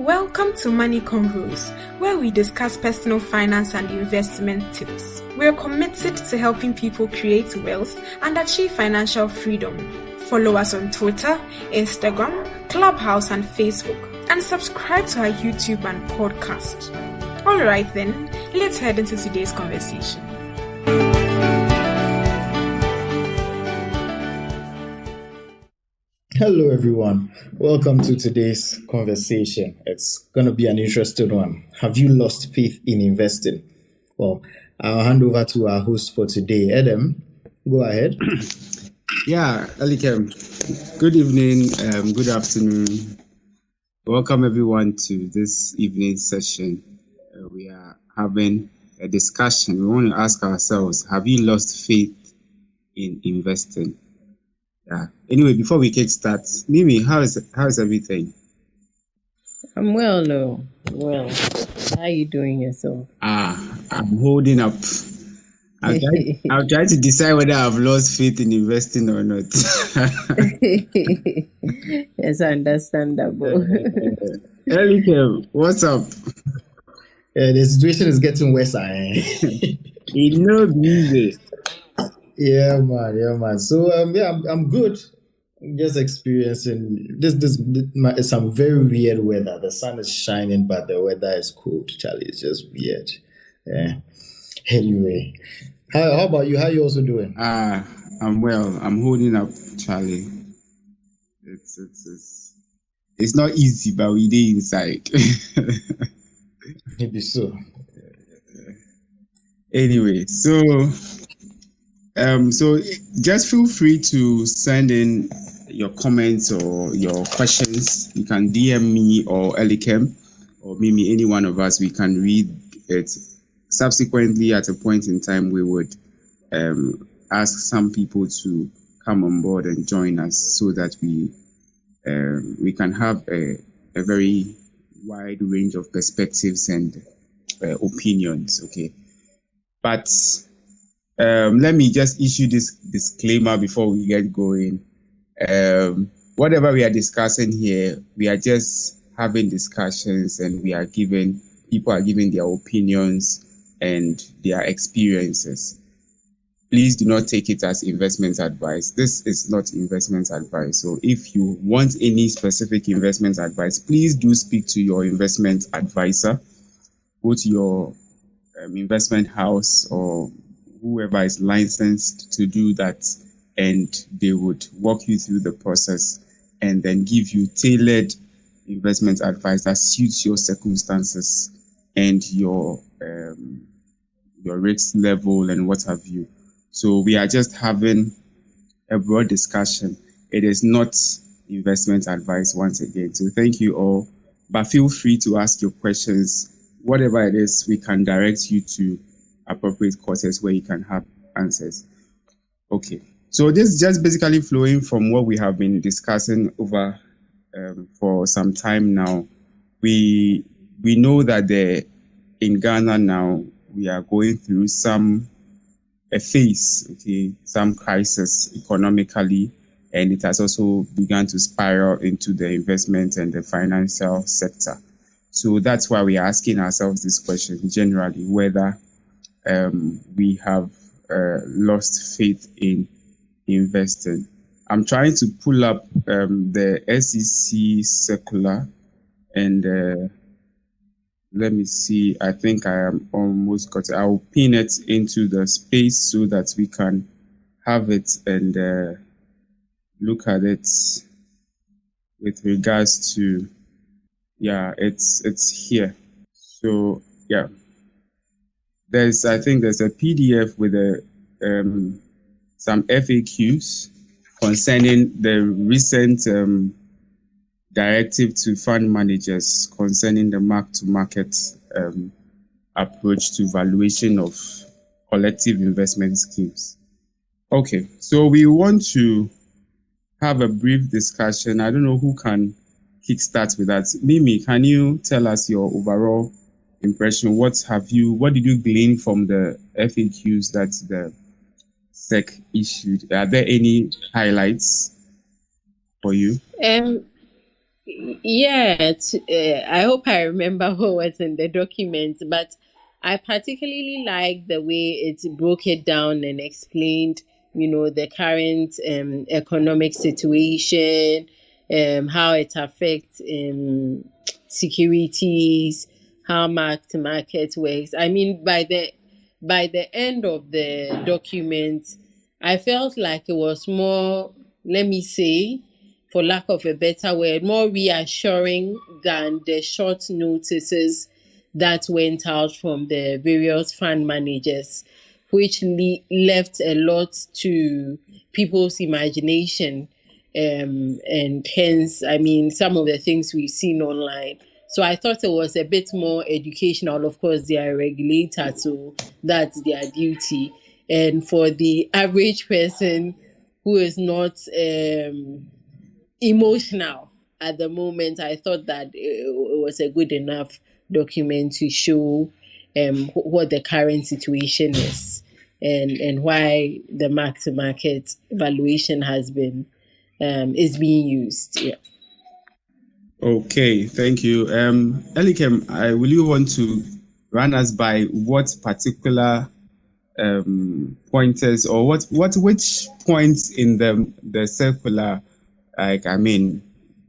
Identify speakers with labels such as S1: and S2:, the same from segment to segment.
S1: Welcome to Money Convos, where we discuss personal finance and investment tips. We're committed to helping people create wealth and achieve financial freedom. Follow us on Twitter, Instagram, Clubhouse, and Facebook, and subscribe to our YouTube and podcast. All right then, let's head into today's conversation.
S2: Hello everyone, welcome to today's conversation. It's going to be an interesting one. Have you lost faith in investing? Well, I'll hand over to our host for today. Adam, go ahead.
S3: Yeah, Elikem, good evening, good afternoon. Welcome everyone to this evening session. We are having a discussion. We want to ask ourselves, have you lost faith in investing? Yeah. Anyway, before we kickstart, Mimi, how is everything?
S4: I'm well, no. Well, how are you doing yourself?
S3: I'm holding up. I'll try to decide whether I've lost faith in investing or not.
S4: Yes, understandable.
S3: Elikem, what's up?
S2: The situation is getting worse.
S3: It's no easy.
S2: Yeah, man. So, I'm good. Just experiencing some very weird weather. The sun is shining, but the weather is cold. Charlie, it's just weird. Yeah. Anyway, how about you? How are you also doing?
S3: I'm well. I'm holding up, Charlie. It's not easy, but we did inside.
S2: Maybe so.
S3: Anyway, so just feel free to send in your comments or your questions. You can DM me or Elikem or Mimi, any one of us. We can read it. Subsequently, at a point in time, we would ask some people to come on board and join us so that we can have a very wide range of perspectives and opinions. Okay, but let me just issue this disclaimer before we get going. Whatever we are discussing here, we are just having discussions, and people are giving their opinions and their experiences. Please do not take it as investment advice. This is not investment advice. So if you want any specific investment advice, please do speak to your investment advisor. Go to your investment house or whoever is licensed to do that, and they would walk you through the process and then give you tailored investment advice that suits your circumstances and your risk level and what have you. So we are just having a broad discussion. It is not investment advice once again. So thank you all, but feel free to ask your questions. Whatever it is, we can direct you to appropriate courses where you can have answers. Okay, so this is just basically flowing from what we have been discussing over for some time now. We know that in Ghana now we are going through a phase, okay, some crisis economically, and it has also begun to spiral into the investment and the financial sector. So that's why we are asking ourselves this question generally, whether we have lost faith in investing. I'm trying to pull up the SEC circular, and let me see. I think I am almost got it. I'll pin it into the space so that we can have it and look at it with regards to, it's here. So yeah. There's a PDF with some FAQs concerning the recent directive to fund managers concerning the mark-to-market approach to valuation of collective investment schemes. Okay, so we want to have a brief discussion. I don't know who can kickstart with that. Mimi, can you tell us your overall impression? What did you glean from the FAQs that the SEC issued? Are there any highlights for you?
S4: Yeah, I hope I remember what was in the document, but I particularly like the way it broke it down and explained, the current economic situation, how it affects securities, how market works. I mean, by the end of the document, I felt like it was more, let me say, for lack of a better word, more reassuring than the short notices that went out from the various fund managers, which left a lot to people's imagination. And hence, I mean, some of the things we've seen online. So I thought it was a bit more educational. Of course, they are a regulator, so that's their duty. And for the average person who is not emotional at the moment, I thought that it was a good enough document to show what the current situation is, and why the mark-to-market valuation has been is being used. Yeah.
S3: Okay, thank you. Elikem, will you want to run us by what particular pointers or which points in the circular, like, I mean,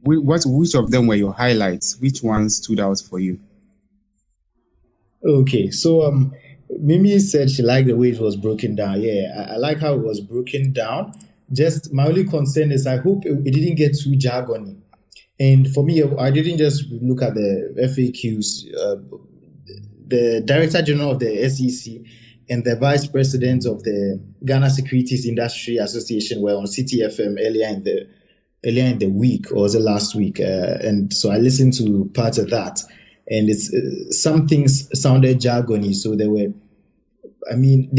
S3: which of them were your highlights? Which ones stood out for you?
S2: Okay, so Mimi said she liked the way it was broken down. Yeah, I like how it was broken down. Just my only concern is I hope it didn't get too jargony. And for me, I didn't just look at the FAQs. The Director General of the SEC and the Vice President of the Ghana Securities Industry Association were on CTFM earlier in the week, or was it last week? And so I listened to part of that, and it's some things sounded jargony. So they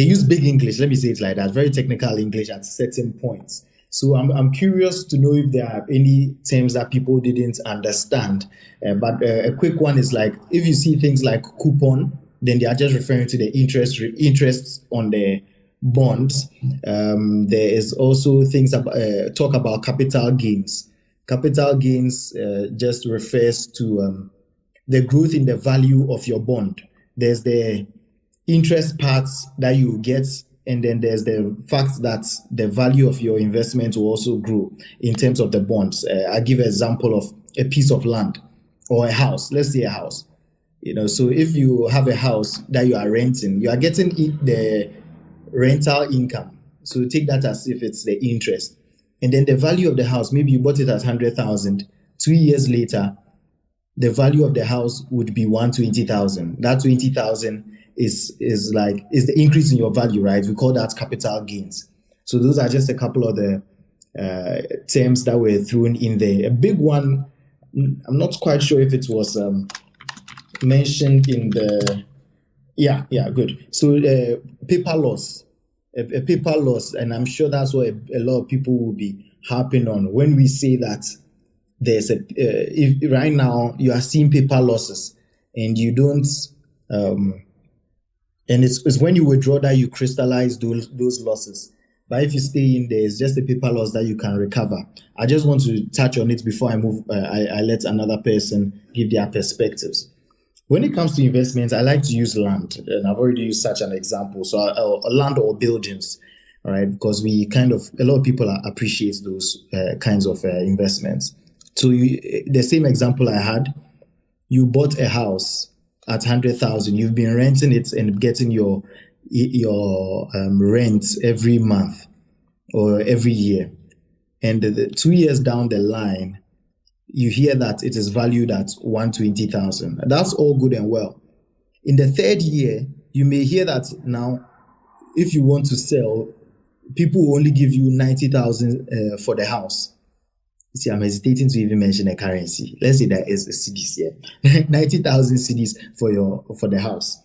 S2: use big English. Let me say it like that, very technical English at certain points. So I'm curious to know if there are any terms that people didn't understand. But a quick one is like, if you see things like coupon, then they are just referring to the interests on the bonds. There is also things talk about capital gains. Capital gains just refers to the growth in the value of your bond. There's the interest parts that you get, and then there's the fact that the value of your investment will also grow in terms of the bonds. I give an example of a piece of land or a house. Let's say a house. So if you have a house that you are renting, you are getting the rental income. So take that as if it's the interest. And then the value of the house, maybe you bought it at 100,000. 2 years later, the value of the house would be 120,000. That 20,000 is the increase in your value, right? We call that capital gains. So those are just a couple of the terms that were thrown in there. A big one, I'm not quite sure if it was mentioned in the good. So paper loss, a paper loss, and I'm sure that's what a lot of people will be harping on when we say that there's if right now you are seeing paper losses and you don't and it's when you withdraw that you crystallize those losses. But if you stay in there, it's just a paper loss that you can recover. I just want to touch on it before I move. I let another person give their perspectives. When it comes to investments, I like to use land, and I've already used such an example. So land or buildings, all right, because a lot of people appreciate those kinds of investments. So the same example I had, you bought a house at 100,000. You've been renting it and getting your rent every month or every year, and the 2 years down the line, you hear that it is valued at 120,000. That's all good and well. In the third year, you may hear that now, if you want to sell, people will only give you 90,000 for the house. See, I'm hesitating to even mention a currency. Let's say that is cedis here. 90,000 cedis for the house.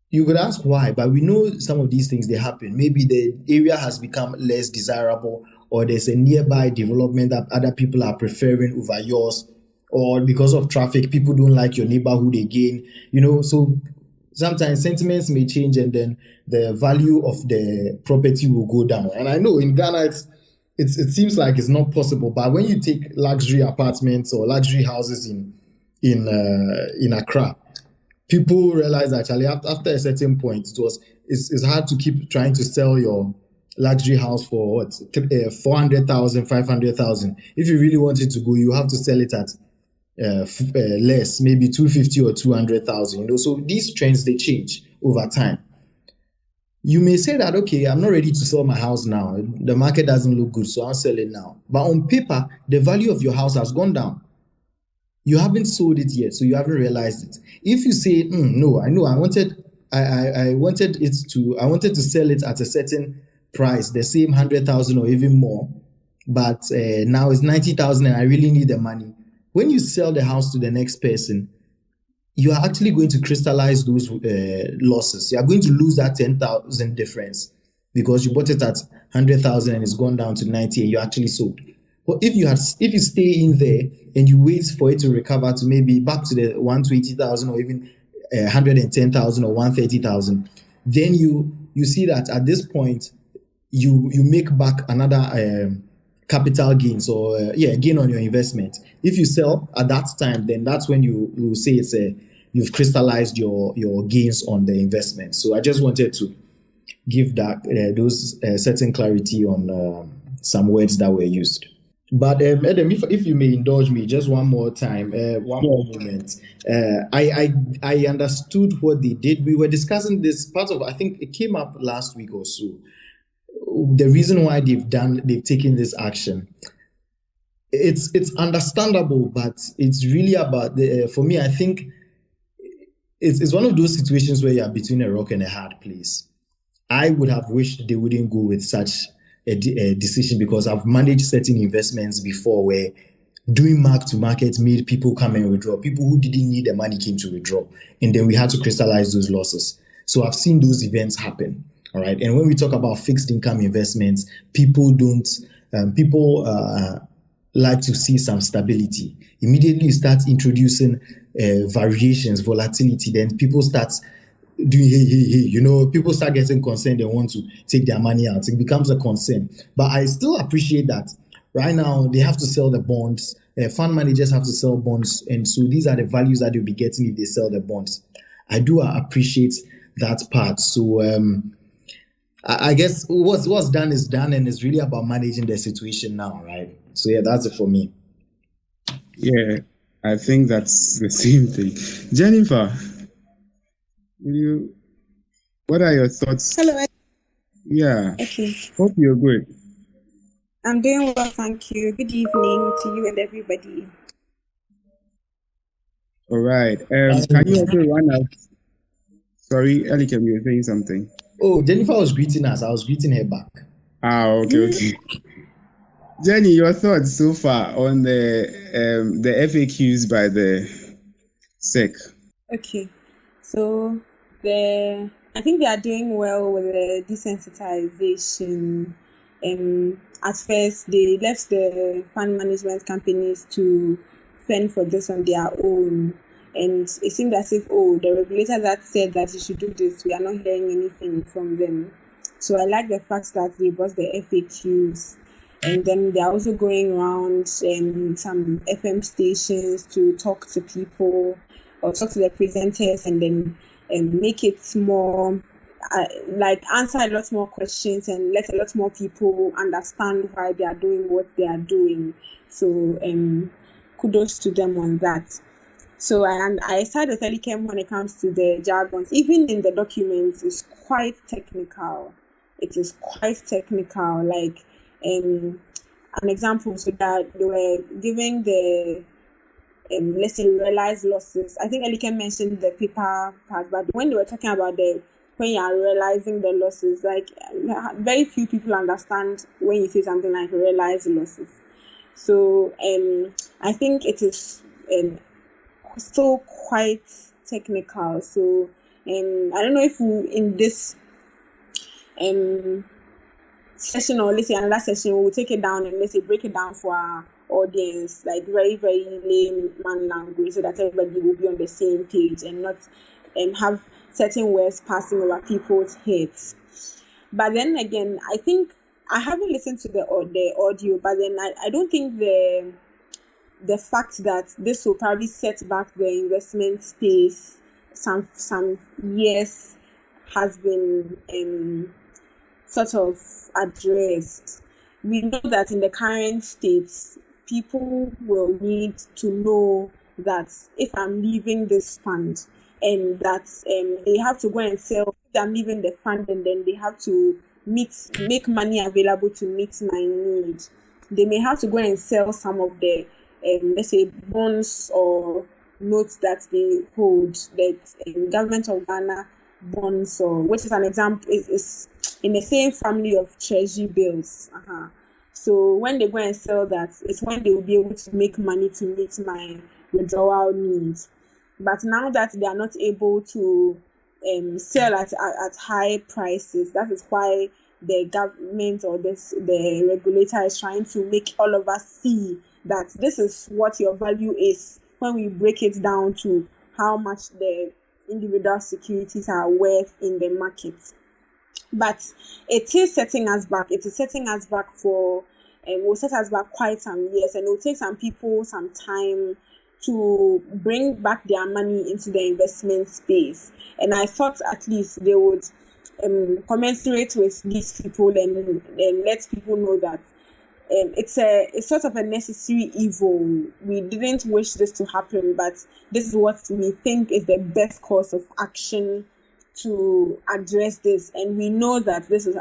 S2: You could ask why, but we know some of these things, they happen. Maybe the area has become less desirable, or there's a nearby development that other people are preferring over yours, or because of traffic, people don't like your neighborhood again. So sometimes sentiments may change, and then the value of the property will go down. And I know in Ghana, it seems like it's not possible. But when you take luxury apartments or luxury houses in Accra, people realize actually after a certain point, it's hard to keep trying to sell your luxury house for what 400,000, 500,000. If you really want it to go, you have to sell it at less, maybe 250 or 200,000. So these trends, they change over time. You may say that, okay, I'm not ready to sell my house now. The market doesn't look good, so I'll sell it now. But on paper, the value of your house has gone down. You haven't sold it yet, so you haven't realized it. If you say, no, I know, I wanted to sell it at a certain price, the same 100,000 or even more, but now it's 90,000 and I really need the money. When you sell the house to the next person, you are actually going to crystallize those losses. You are going to lose that 10,000 difference because you bought it at 100,000 and it's gone down to 90 and you actually sold. But if you stay in there and you wait for it to recover to maybe back to the 120,000 or even 110,000 or 130,000, then you see that at this point you make back another capital gains or gain on your investment. If you sell at that time, then that's when you say you've crystallized your gains on the investment. So I just wanted to give that those certain clarity on some words that were used. But Adam, if you may indulge me just one more time, one more moment. I understood what they did. We were discussing this part of, I think it came up last week or so. The reason why they've taken this action, it's understandable, but it's really about for me, I think it's one of those situations where you're between a rock and a hard place. I would have wished they wouldn't go with such a decision because I've managed certain investments before where doing mark to market made people come and withdraw. People who didn't need the money came to withdraw, and then we had to crystallize those losses. So I've seen those events happen. All right. And when we talk about fixed income investments, people like to see some stability. Immediately you start introducing variations, volatility, then people start doing, people start getting concerned and want to take their money out. It becomes a concern. But I still appreciate that right now they have to sell the bonds. Fund managers have to sell bonds. And so these are the values that they'll be getting if they sell the bonds. I do appreciate that part. So, I guess what's done is done, and it's really about managing the situation now, right? So yeah, that's it for me.
S3: Yeah, I think that's the same thing. Jennifer, what are your thoughts?
S5: Hello.
S3: Yeah.
S5: Okay.
S3: Hope you're good.
S5: I'm doing well, thank you. Good evening to you and everybody.
S3: All right. Can you also run out? Sorry, Elikem, you were saying something.
S2: Oh, Jennifer was greeting us. I was greeting her back.
S3: Okay. Jenny, your thoughts so far on the FAQs by the SEC?
S5: Okay, so I think they are doing well with the desensitization. At first, they left the fund management companies to fend for this on their own. And it seemed as if, the regulator that said that you should do this, we are not hearing anything from them. So I like the fact that they brought the FAQs, and then they're also going around some FM stations to talk to people or talk to the presenters, and then make it more answer a lot more questions and let a lot more people understand why they are doing what they are doing. So kudos to them on that. So I side with Elikem when it comes to the jargons. Even in the documents, it's quite technical. It is quite technical. Like an example, so that they were giving the let's say realized losses. I think Elikem mentioned the paper part, but when they were talking about when you are realizing the losses, like very few people understand when you say something like realized losses. So I think it is still quite technical. So I don't know if in this session, or let's say another session, we'll take it down and let's say break it down for our audience, like very, very layman language, so that everybody will be on the same page and not have certain words passing over people's heads. But then again, I think I haven't listened to the audio, but then I don't think the fact that this will probably set back the investment space some years has been sort of addressed. We know that in the current state, people will need to know that if I'm leaving this fund and that they have to go and sell, if I'm leaving the fund and then they have to make money available to meet my need, they may have to go and sell some of the let's say bonds or notes that they hold, that government of Ghana bonds, or which is an example, is in the same family of treasury bills. So when they go and sell that, it's when they will be able to make money to meet my withdrawal needs. But now that they are not able to sell at high prices, that is why the government or the regulator is trying to make all of us see that this is what your value is when we break it down to how much the individual securities are worth in the market. But it is setting us back. It is setting us back for, will set us back quite some years, and it will take some people some time to bring back their money into the investment space. And I thought at least they would commensurate with these people and let people know that it's sort of a necessary evil. We didn't wish this to happen, but this is what we think is the best course of action to address this. And we know that this is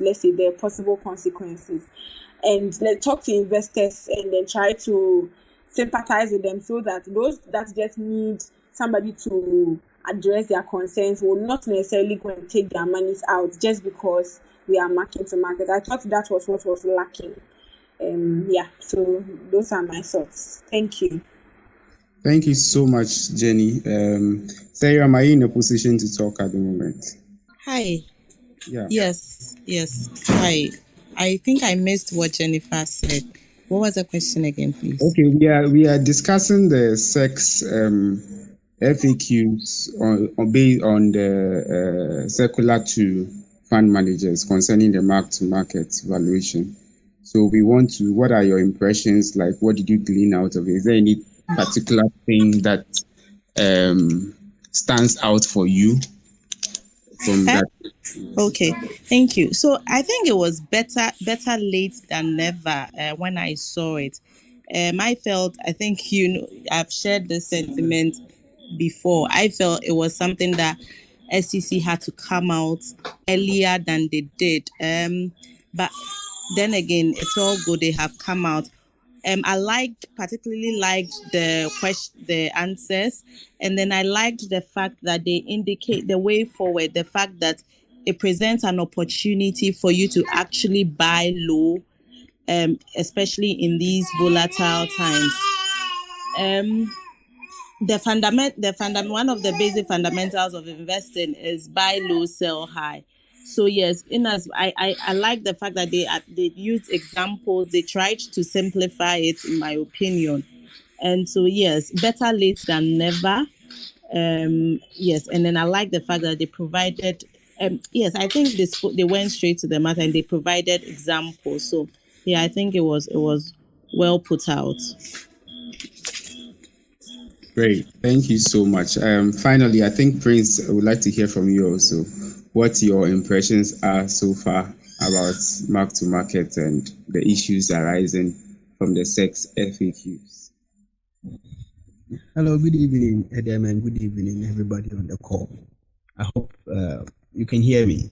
S5: let's say the possible consequences. And let's talk to investors and then try to sympathize with them so that those that just need somebody to address their concerns will not necessarily go and take their monies out just because we are market to market. I thought that was what was lacking. So those are my thoughts. Thank you.
S3: Thank you so much, Jenny. Sarah, am I in a position to talk at the moment?
S6: Hi.
S3: Yeah.
S6: Yes. Hi. I think I missed what Jennifer said. What was the question again, please?
S3: Okay, we are discussing the sex FAQs based on the circular to fund managers concerning the mark-to-market valuation. So we want to, what are your impressions? Like, what did you glean out of it? Is there any particular thing that stands out for you from that?
S6: Okay, thank you. So I think it was better late than never when I saw it. I think, I've shared this sentiment before. I felt it was something that SEC had to come out earlier than they did. But then again, it's all good. They have come out. I particularly liked the answers, and then I liked the fact that they indicate the way forward. The fact that it presents an opportunity for you to actually buy low, especially in these volatile times. One of the basic fundamentals of investing is buy low, sell high. So yes, I like the fact that they used examples. They tried to simplify it, in my opinion. And so yes, better late than never. Yes, and then I like the fact that they provided. Yes, I think they went straight to the matter and they provided examples. So yeah, I think it was well put out.
S3: Great, thank you so much. Finally, I think Prince, I would like to hear from you also. What your impressions are so far about mark-to-market and the issues arising from the sex FAQs.
S7: Hello, good evening, Adam, and good evening, everybody on the call. I hope you can hear me.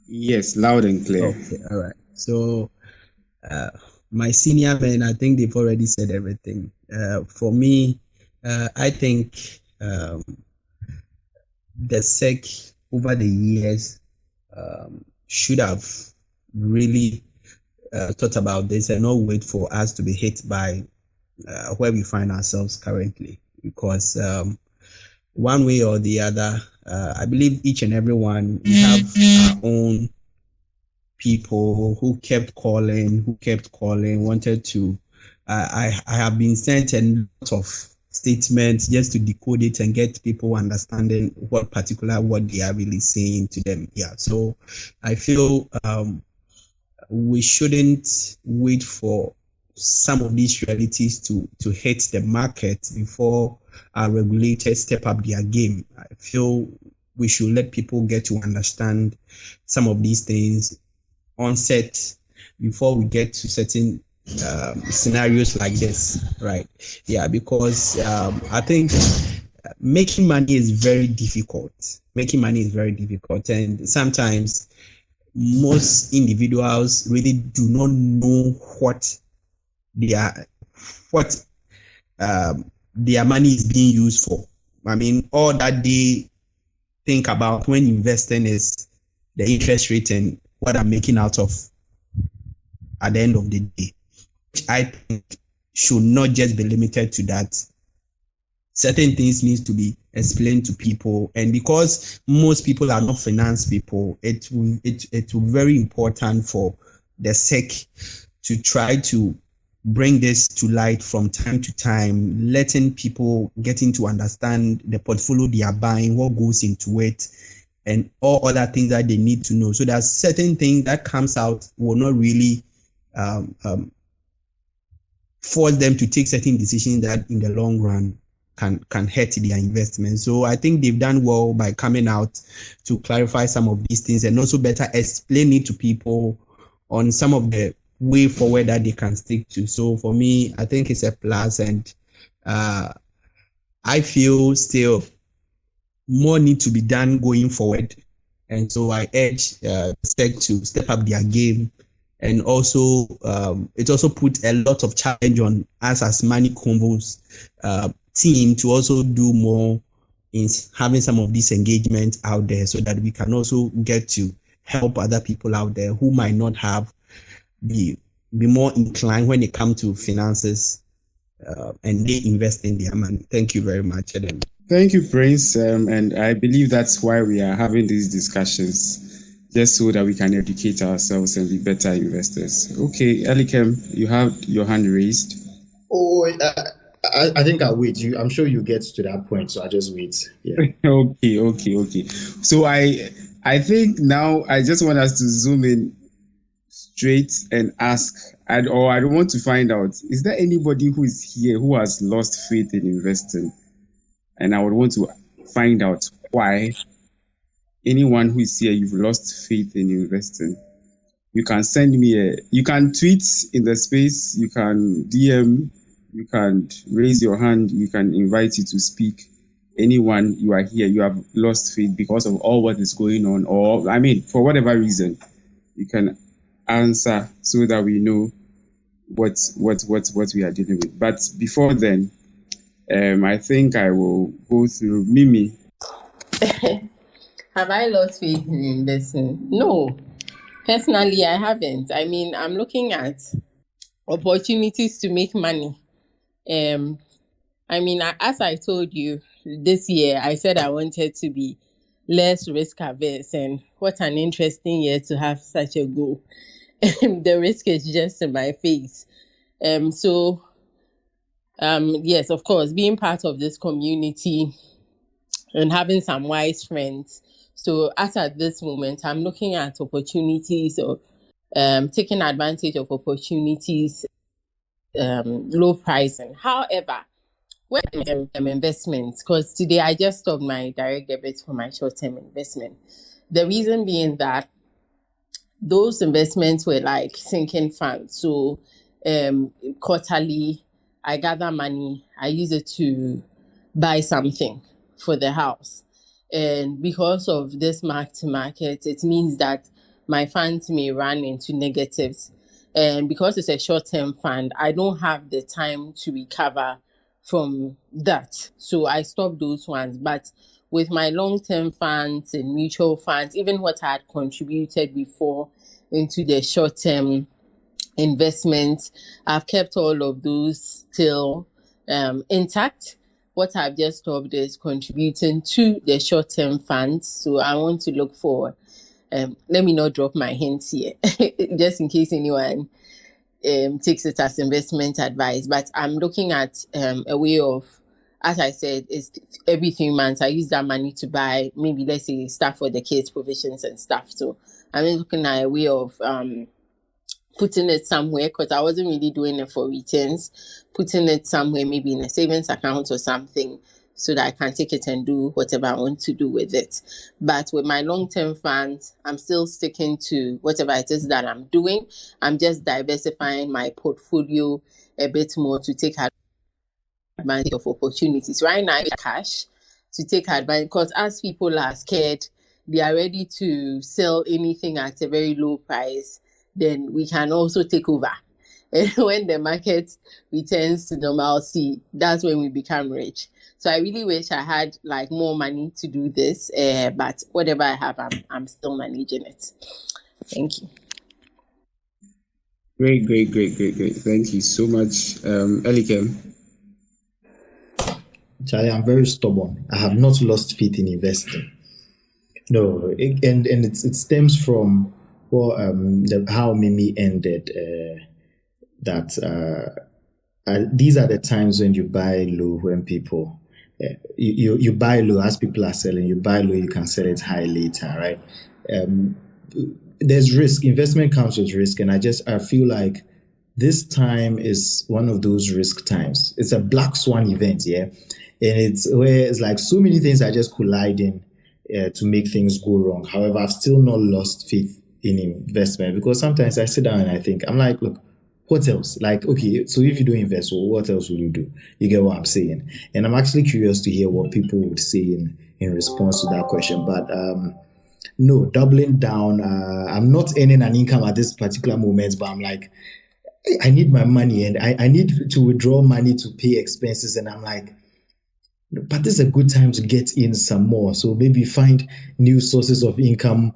S3: Yes, loud and clear.
S7: Okay, all right. So, my senior men, I think they've already said everything. For me, I think the SEC over the years should have really thought about this and not wait for us to be hit by where we find ourselves currently. Because one way or the other, I believe each and every one, we have our own people who kept calling, wanted to. I have been sent a lot of statements just to decode it and get people understanding what they are really saying to them. Yeah. So I feel we shouldn't wait for some of these realities to hit the market before our regulators step up their game. I feel we should let people get to understand some of these things on set before we get to certain scenarios like this, right? Yeah, because I think making money is very difficult. And sometimes most individuals really do not know what their their money is being used for. I mean, all that they think about when investing is the interest rate and what I'm making out of at the end of the day, which I think should not just be limited to that. Certain things need to be explained to people, and because most people are not finance people, it will be very important for the SEC to try to bring this to light from time to time, letting people getting to understand the portfolio they are buying, what goes into it, and all other things that they need to know. So there's certain things that comes out will not really force them to take certain decisions that in the long run can hurt their investment. So I think they've done well by coming out to clarify some of these things and also better explain it to people on some of the way forward that they can stick to. So for me, I think it's a plus, and I feel still more need to be done going forward. And so I urge SEC to step up their game, and also it also put a lot of challenge on us as Money Convos team to also do more in having some of these engagements out there, so that we can also get to help other people out there who might not have be more inclined when it comes to finances and they invest in their money. Thank you very much, Adam.
S3: Thank you, Prince. And I believe that's why we are having these discussions, just so that we can educate ourselves and be better investors. Okay, Elikem, you have your hand raised.
S2: Oh, I think I'll wait. I'm sure you get to that point, so I'll just wait. Yeah.
S3: Okay. So I think now I just want us to zoom in straight and ask, or I want to find out, is there anybody who is here who has lost faith in investing? And I would want to find out why. Anyone who is here, you've lost faith in investing, you can send me you can tweet in the space, you can DM, you can raise your hand, you can invite you to speak. Anyone, you are here, you have lost faith because of all what is going on, or I mean, for whatever reason, you can answer so that we know what we are dealing with. But before then, I think I will go through Mimi.
S4: Have I lost faith in investing? No. Personally, I haven't. I mean, I'm looking at opportunities to make money. I mean, as I told you, this year, I said I wanted to be less risk averse, and what an interesting year to have such a goal. The risk is just in my face. Yes, of course, being part of this community and having some wise friends. So as at this moment, I'm looking at opportunities or taking advantage of opportunities, low pricing. However, when investments, because today I just stopped my direct debit for my short-term investment. The reason being that those investments were like sinking funds. So quarterly, I gather money, I use it to buy something for the house. And because of this mark to market, it means that my funds may run into negatives. And because it's a short-term fund, I don't have the time to recover from that. So I stopped those ones. But with my long-term funds and mutual funds, even what I had contributed before into the short-term investments, I've kept all of those still intact. What I've just stopped is contributing to the short-term funds. So I want to look forward. Let me not drop my hints here, just in case anyone takes it as investment advice. But I'm looking at a way of, as I said, is every 3 months I use that money to buy maybe, let's say, stuff for the kids, provisions and stuff. So I'm looking at a way of putting it somewhere, because I wasn't really doing it for returns, putting it somewhere, maybe in a savings account or something, so that I can take it and do whatever I want to do with it. But with my long-term funds, I'm still sticking to whatever it is that I'm doing. I'm just diversifying my portfolio a bit more to take advantage of opportunities. Right now, I have cash to take advantage, because as people are scared, they are ready to sell anything at a very low price, then we can also take over. And when the market returns to normalcy, that's when we become rich. So I really wish I had like more money to do this, but whatever I have, I'm still managing it. Thank you.
S3: Great. Thank you so much, Elikem.
S2: Charlie, I'm very stubborn. I have not lost faith in investing. No, it stems from how Mimi ended. These are the times when you buy low, when people you buy low as people are selling. You buy low, you can sell it high later, right? There's risk. Investment comes with risk, and I feel like this time is one of those risk times. It's a black swan event, yeah, and it's where it's like so many things are just colliding to make things go wrong. However, I've still not lost faith in investment, because sometimes I sit down and I think, I'm like, look, what else? Like, okay, so if you don't invest, well, what else will you do? You get what I'm saying? And I'm actually curious to hear what people would say in response to that question. But no, doubling down. I'm not earning an income at this particular moment, but I'm like, I need my money, and I need to withdraw money to pay expenses. And I'm like, but this is a good time to get in some more. So maybe find new sources of income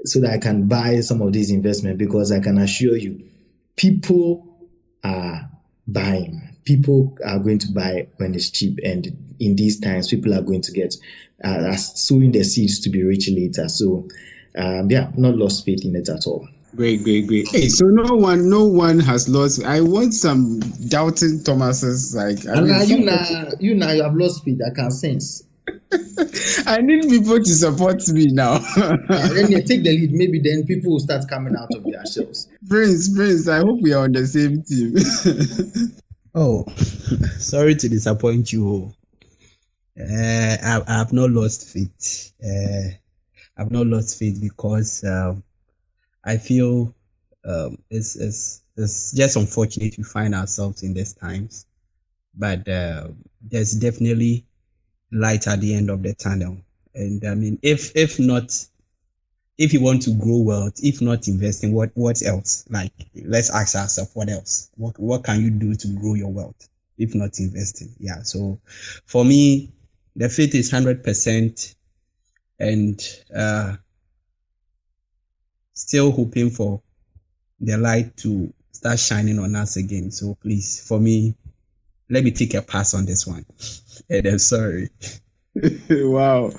S2: so that I can buy some of these investments, because I can assure you, people are buying. People are going to buy when it's cheap. And in these times, people are going to get sowing their seeds to be rich later. So, not lost faith in it at all.
S3: Great. Hey, so no one has lost. I want some doubting Thomases. Like,
S2: you have lost faith. I can sense.
S3: I need people to support me now.
S2: Then you take the lead. Maybe then people will start coming out of their shells.
S3: Prince, I hope we are on the same team.
S7: Oh, sorry to disappoint you. I have not lost faith. I've not lost faith because I feel it's just unfortunate we find ourselves in these times, but there's definitely light at the end of the tunnel. And I mean, if you want to grow wealth, if not investing, what else? Like, let's ask ourselves, what else? What can you do to grow your wealth if not investing? Yeah. So for me, the faith is 100%, and still hoping for the light to start shining on us again. So please, for me, let me take a pass on this one. And I'm sorry.
S3: Wow.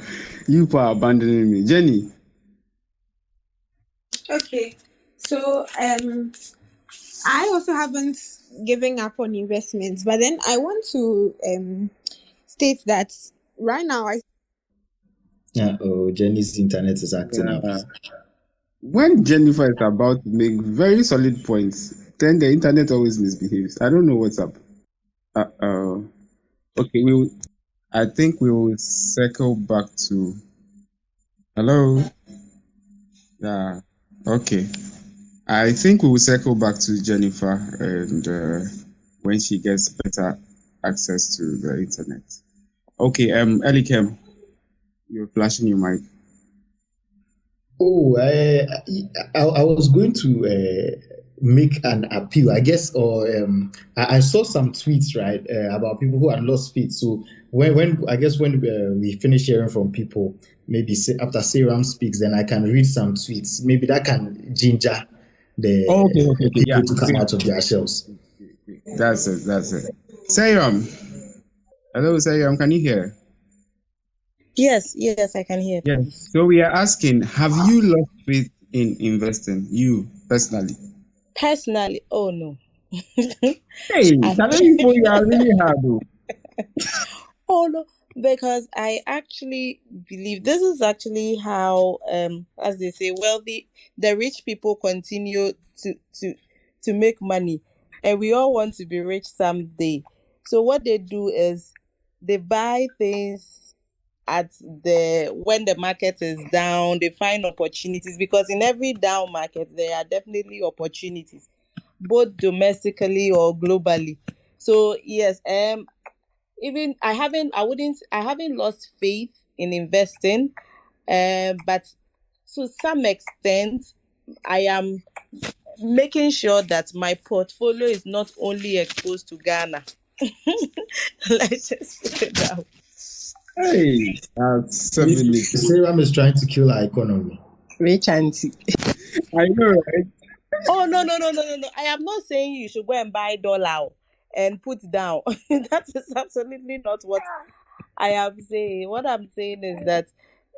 S3: You are abandoning me. Jenny.
S5: Okay. So I also haven't given up on investments, but then I want to state that right now
S2: Jenny's internet is acting up.
S3: When Jennifer is about to make very solid points, then the internet always misbehaves. I don't know what's up. Okay, I think we will circle back to. Hello. Yeah. Okay. I think we will circle back to Jennifer, and when she gets better access to the internet. Okay. Elikem, you're flashing your mic.
S2: Oh, I was going to make an appeal, I guess, or I saw some tweets, right, about people who had lost faith. So when we finish hearing from people, maybe after Seram speaks, then I can read some tweets. Maybe that can ginger the people to come out of their shells.
S3: That's it. Seram. Hello, Seram. Can you hear?
S6: Yes, I can hear.
S3: Yes. So we are asking, have you lost faith in investing? You personally?
S6: Personally, oh no.
S3: Hey, you are really hard though.
S6: Oh no, Because I actually believe this is actually how, as they say, the rich people continue to make money, and we all want to be rich someday. So what they do is they buy things at the when the market is down. They find opportunities, because in every down market there are definitely opportunities, both domestically or globally. So yes, even I haven't lost faith in investing, but to some extent I am making sure that my portfolio is not only exposed to Ghana. Let's just put it down.
S3: Hey, that's 7 minutes.
S2: Sarah is trying to kill our economy.
S6: Rich auntie.
S3: I know, right?
S6: Oh, no. I am not saying you should go and buy dollar and put down. That is absolutely not what I am saying. What I'm saying is that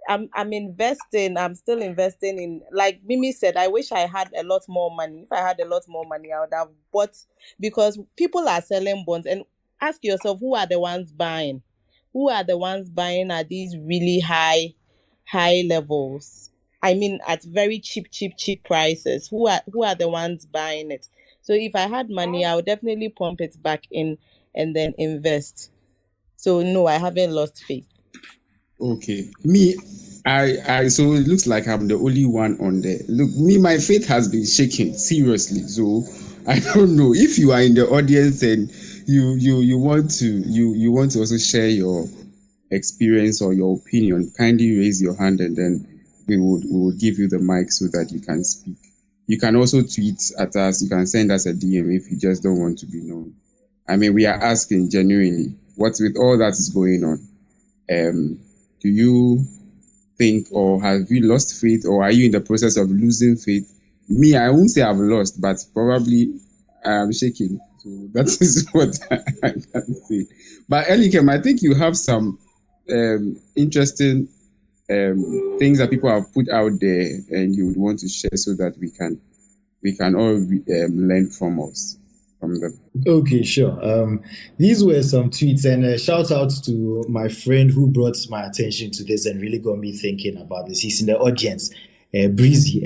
S6: I'm investing. I'm still investing in, like Mimi said, I wish I had a lot more money. If I had a lot more money, I would have bought, because people are selling bonds. And ask yourself, who are the ones buying? Who are the ones buying at these really high levels? I mean, at very cheap prices. Who are the ones buying it? So if I had money, I would definitely pump it back in and then invest. So no, I haven't lost faith.
S3: Okay. I so it looks like I'm the only one on there. Look, my faith has been shaking seriously. So I don't know if you are in the audience and you want to also share your experience or your opinion. Kindly raise your hand, and then we will give you the mic so that you can speak. You can also tweet at us. You can send us a DM if you just don't want to be known. I mean, we are asking genuinely, what's with all that is going on? Do you think, or have you lost faith, or are you in the process of losing faith? Me, I won't say I've lost, but probably I am shaking. So that is what I can say. But Elikem, I think you have some interesting things that people have put out there, and you would want to share so that we can all learn from them.
S2: Okay, sure. These were some tweets, and a shout out to my friend who brought my attention to this and really got me thinking about this. He's in the audience. Breezy,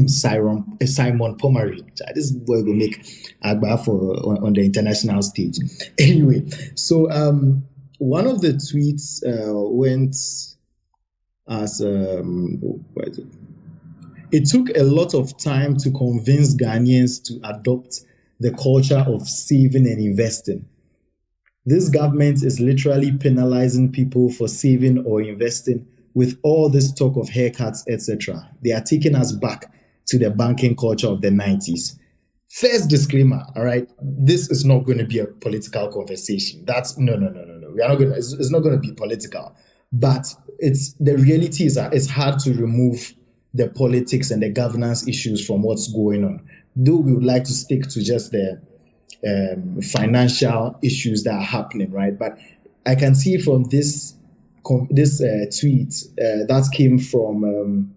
S2: Simon Pomari. This boy will make Agba on the international stage. Anyway, so one of the tweets went as it took a lot of time to convince Ghanaians to adopt the culture of saving and investing. This government is literally penalizing people for saving or investing with all this talk of haircuts, etc. They are taking us back to the banking culture of the 90s. First disclaimer, all right, this is not going to be a political conversation. That's no. We are not going. It's not going to be political, but the reality is that it's hard to remove the politics and the governance issues from what's going on. Though we would like to stick to just the financial issues that are happening, right? But I can see from this tweet that came from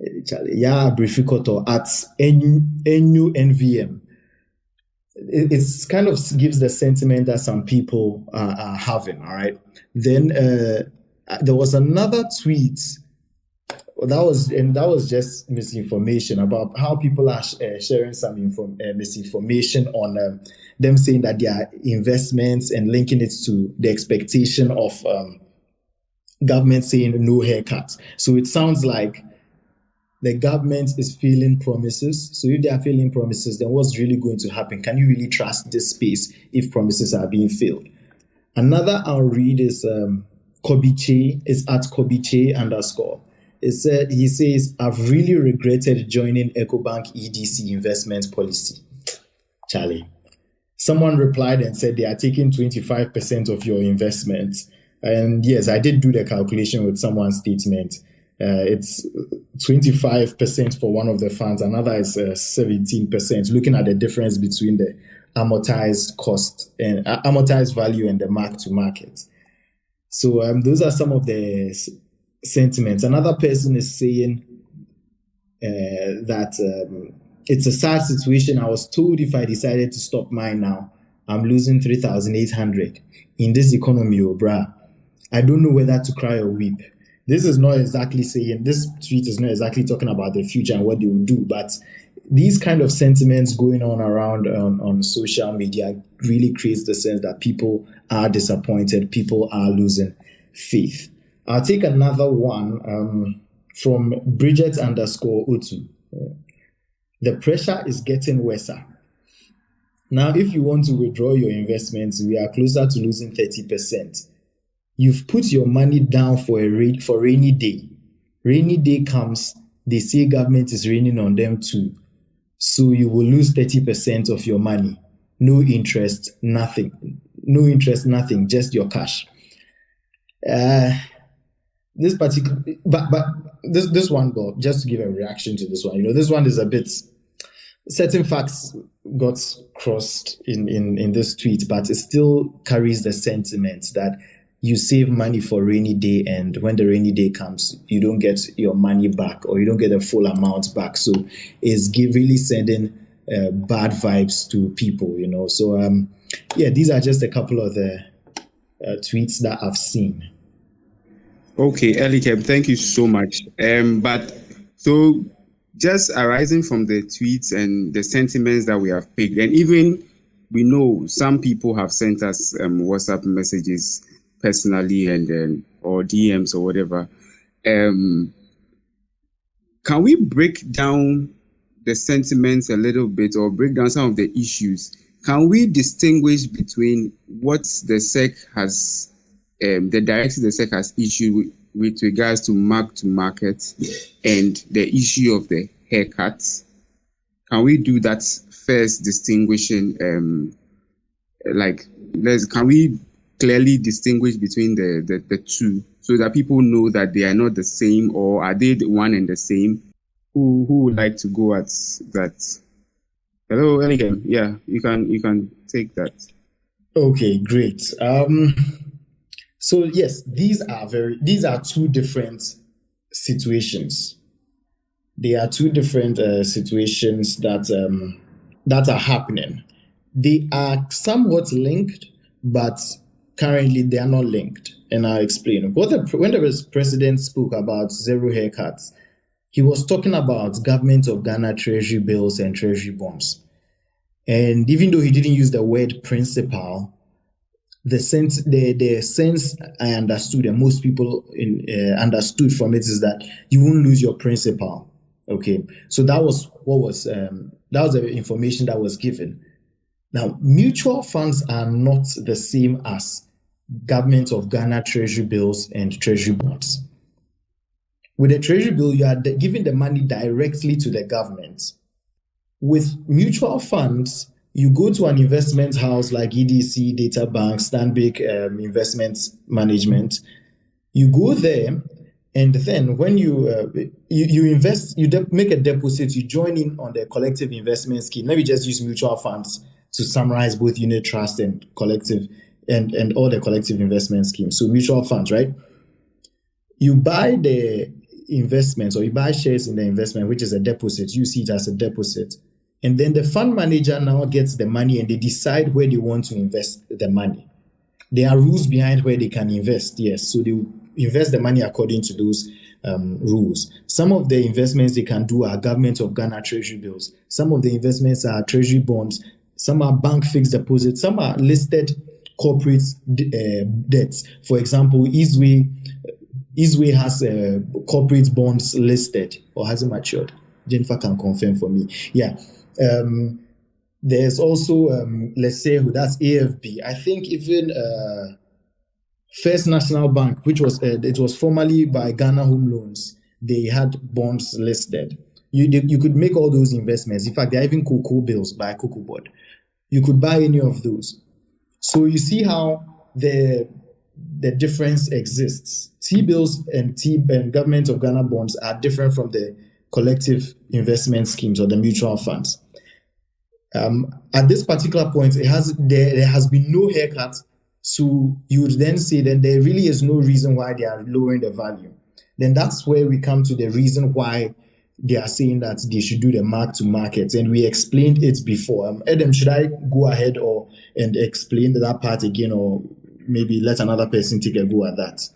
S2: Brifikoto at NUNVM. It's kind of gives the sentiment that some people are having, all right? Then there was another tweet that was just misinformation about how people are sharing some misinformation on them saying that their investments and linking it to the expectation of government saying no haircut. So it sounds like the government is failing promises. So if they are failing promises, then what's really going to happen? Can you really trust this space if promises are being failed? Another I'll read is Kobiche, is at Kobiche _ he says, I've really regretted joining EcoBank EDC investment policy. Charlie. Someone replied and said they are taking 25% of your investment. And yes, I did do the calculation with someone's statement. It's 25% for one of the funds. Another is 17%, looking at the difference between the amortized cost and amortized value and the mark to market. So those are some of the sentiments. Another person is saying that it's a sad situation. I was told if I decided to stop mine now, I'm losing 3,800 in this economy, bruh. I don't know whether to cry or weep. This is not exactly saying, this tweet is not exactly talking about the future and what they will do, but these kind of sentiments going on around on social media really creates the sense that people are disappointed, people are losing faith. I'll take another one from Bridget _ Otu. The pressure is getting worse. Now, if you want to withdraw your investments, we are closer to losing 30%. You've put your money down for rainy day. Rainy day comes, they say government is raining on them too. So you will lose 30% of your money. No interest, nothing. No interest, nothing, just your cash. This particular, but this one, Bob, just to give a reaction to this one, this one is a bit, certain facts got crossed in this tweet, but it still carries the sentiment that you save money for rainy day, and when the rainy day comes, you don't get your money back, or you don't get the full amount back. So it's really sending bad vibes to people, So these are just a couple of the tweets that I've seen.
S3: Okay, Elikem, thank you so much. But so just arising from the tweets and the sentiments that we have picked, and even we know some people have sent us WhatsApp messages personally and then or DMs or whatever. Can we break down the sentiments a little bit, or break down some of the issues? Can we distinguish between what the SEC has, the directive the SEC has issued with regards to mark-to-market and the issue of the haircuts? Can we do that first, distinguishing, can we clearly distinguish between the two, so that people know that they are not the same, or are they the one and the same? Who would like to go at that? Hello, Elikem. Yeah, you can take that.
S2: Okay, great. So yes, these are two different situations. They are two different situations that are happening. They are somewhat linked, but currently they are not linked. And I'll explain. When the president spoke about zero haircuts, he was talking about government of Ghana treasury bills and treasury bonds. And even though he didn't use the word principal, the sense I understood, and most people understood from it, is that you won't lose your principal. Okay, so that was the information that was given. Now, mutual funds are not the same as government of Ghana treasury bills and treasury bonds. With a treasury bill, you are giving the money directly to the government. With mutual funds, you go to an investment house like EDC, Data Bank, Stanbic Investment Management. You go there, and then when you invest, make a deposit, you join in on the collective investment scheme. Let me just use mutual funds to summarize both unit trust and collective and all the collective investment schemes. So mutual funds, right? You buy the investments, or you buy shares in the investment, which is a deposit. You see it as a deposit. And then the fund manager now gets the money, and they decide where they want to invest the money. There are rules behind where they can invest, yes. So they invest the money according to those rules. Some of the investments they can do are government of Ghana treasury bills. Some of the investments are treasury bonds. Some are bank fixed deposits. Some are listed corporate debts. For example, Eastway has corporate bonds listed, or has it matured? Jennifer can confirm for me. Yeah. There's also, let's say, that's AFB. I think even First National Bank, which was it was formerly by Ghana Home Loans, they had bonds listed. You could make all those investments. In fact, there are even cocoa bills by Cocoa Board. You could buy any of those. So you see how the difference exists. T-bills and government of Ghana bonds are different from the collective investment schemes or the mutual funds. At this particular point, there has been no haircut. So you would then say then there really is no reason why they are lowering the value. Then that's where we come to the reason why they are saying that they should do the mark to market. And we explained it before. Adam, should I go ahead and explain that part again, or maybe let another person take a go at that.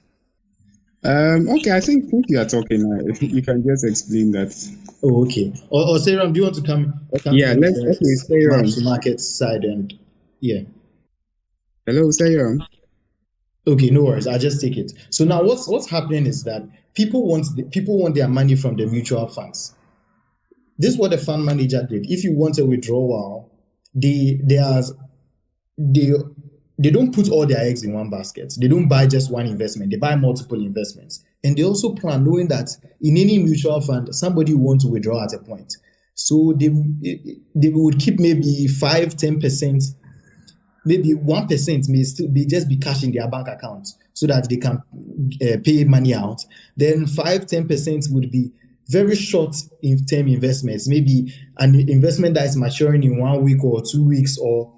S3: Okay, I think since you are talking, you can just explain that.
S2: Oh, okay. Or Sarah, do you want to come
S3: Yeah,
S2: in
S3: let's. Okay, stay on.
S2: market side and yeah.
S3: Hello, Sayram.
S2: Okay, no worries. I'll just take it. So now, what's happening is that people want their money from the mutual funds. This is what the fund manager did. If you want a withdrawal, they don't put all their eggs in one basket. They don't buy just one investment. They buy multiple investments, and they also plan knowing that in any mutual fund, somebody will want to withdraw at a point. So they would keep maybe 5-10%. Maybe 1% may still be cash in their bank account so that they can pay money out. Then 5-10% would be very short in term investments, maybe an investment that is maturing in 1 week or 2 weeks or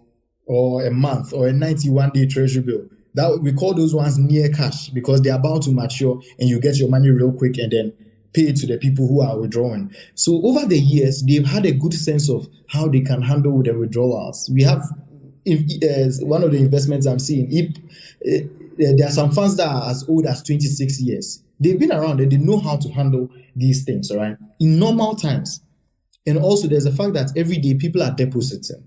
S2: a month or a 91-day treasury bill. That we call those ones near cash because they're about to mature and you get your money real quick and then pay it to the people who are withdrawing. So over the years, they've had a good sense of how they can handle the withdrawals. We have one of the investments I'm seeing, there are some funds that are as old as 26 years. They've been around and they know how to handle these things, all right, in normal times. And also there's the fact that every day people are depositing.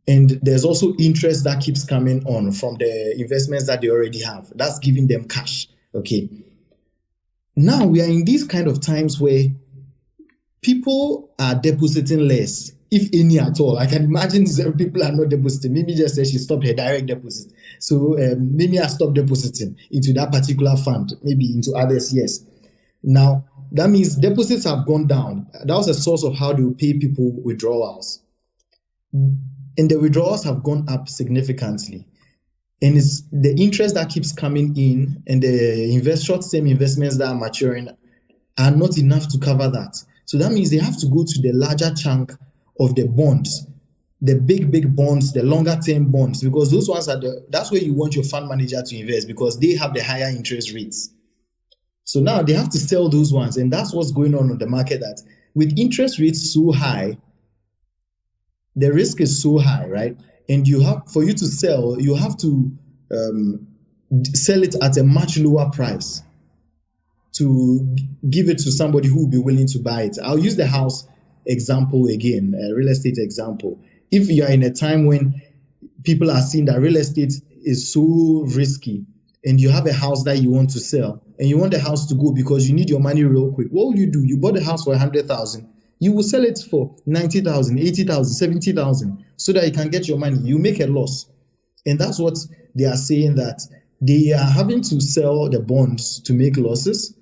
S2: And there's also interest that keeps coming on from the investments that they already have. That's giving them cash, okay? Now we are in these kind of times where people are depositing less, if any at all. I can imagine some people are not depositing. Mimi just said she stopped her direct deposit. So Mimi has stopped depositing into that particular fund, maybe into others, yes. Now, that means deposits have gone down. That was a source of how they will pay people withdrawals. And the withdrawals have gone up significantly. And it's the interest that keeps coming in and the short-term investments that are maturing are not enough to cover that. So that means they have to go to the larger chunk of the bonds, the big bonds, the longer term bonds, because those ones that's where you want your fund manager to invest because they have the higher interest rates. So now they have to sell those ones. And that's what's going on the market, that with interest rates so high, the risk is so high, right? And for you to sell, you have to sell it at a much lower price to give it to somebody who will be willing to buy it. I'll use the house example again, real estate example. If you are in a time when people are seeing that real estate is so risky and you have a house that you want to sell and you want the house to go because you need your money real quick, what will you do? You bought the house for 100,000. You will sell it for 90,000, 80,000, 70,000 so that you can get your money. You make a loss. And that's what they are saying, that they are having to sell the bonds to make losses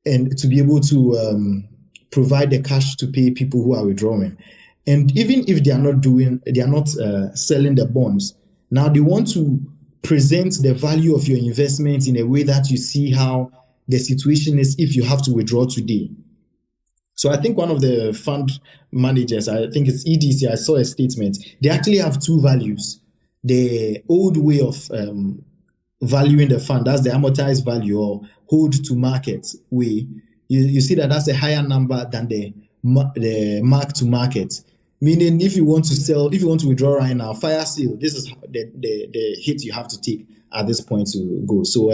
S2: and to be able to provide the cash to pay people who are withdrawing. And even if they are not selling the bonds, now they want to present the value of your investment in a way that you see how the situation is if you have to withdraw today. So I think one of the fund managers, I think it's EDC, I saw a statement. They actually have two values. The old way of valuing the fund, that's the amortized value or hold to market way. You see that's a higher number than the mark to market. Meaning if you want to withdraw right now, fire sale, this is the hit you have to take at this point to go. So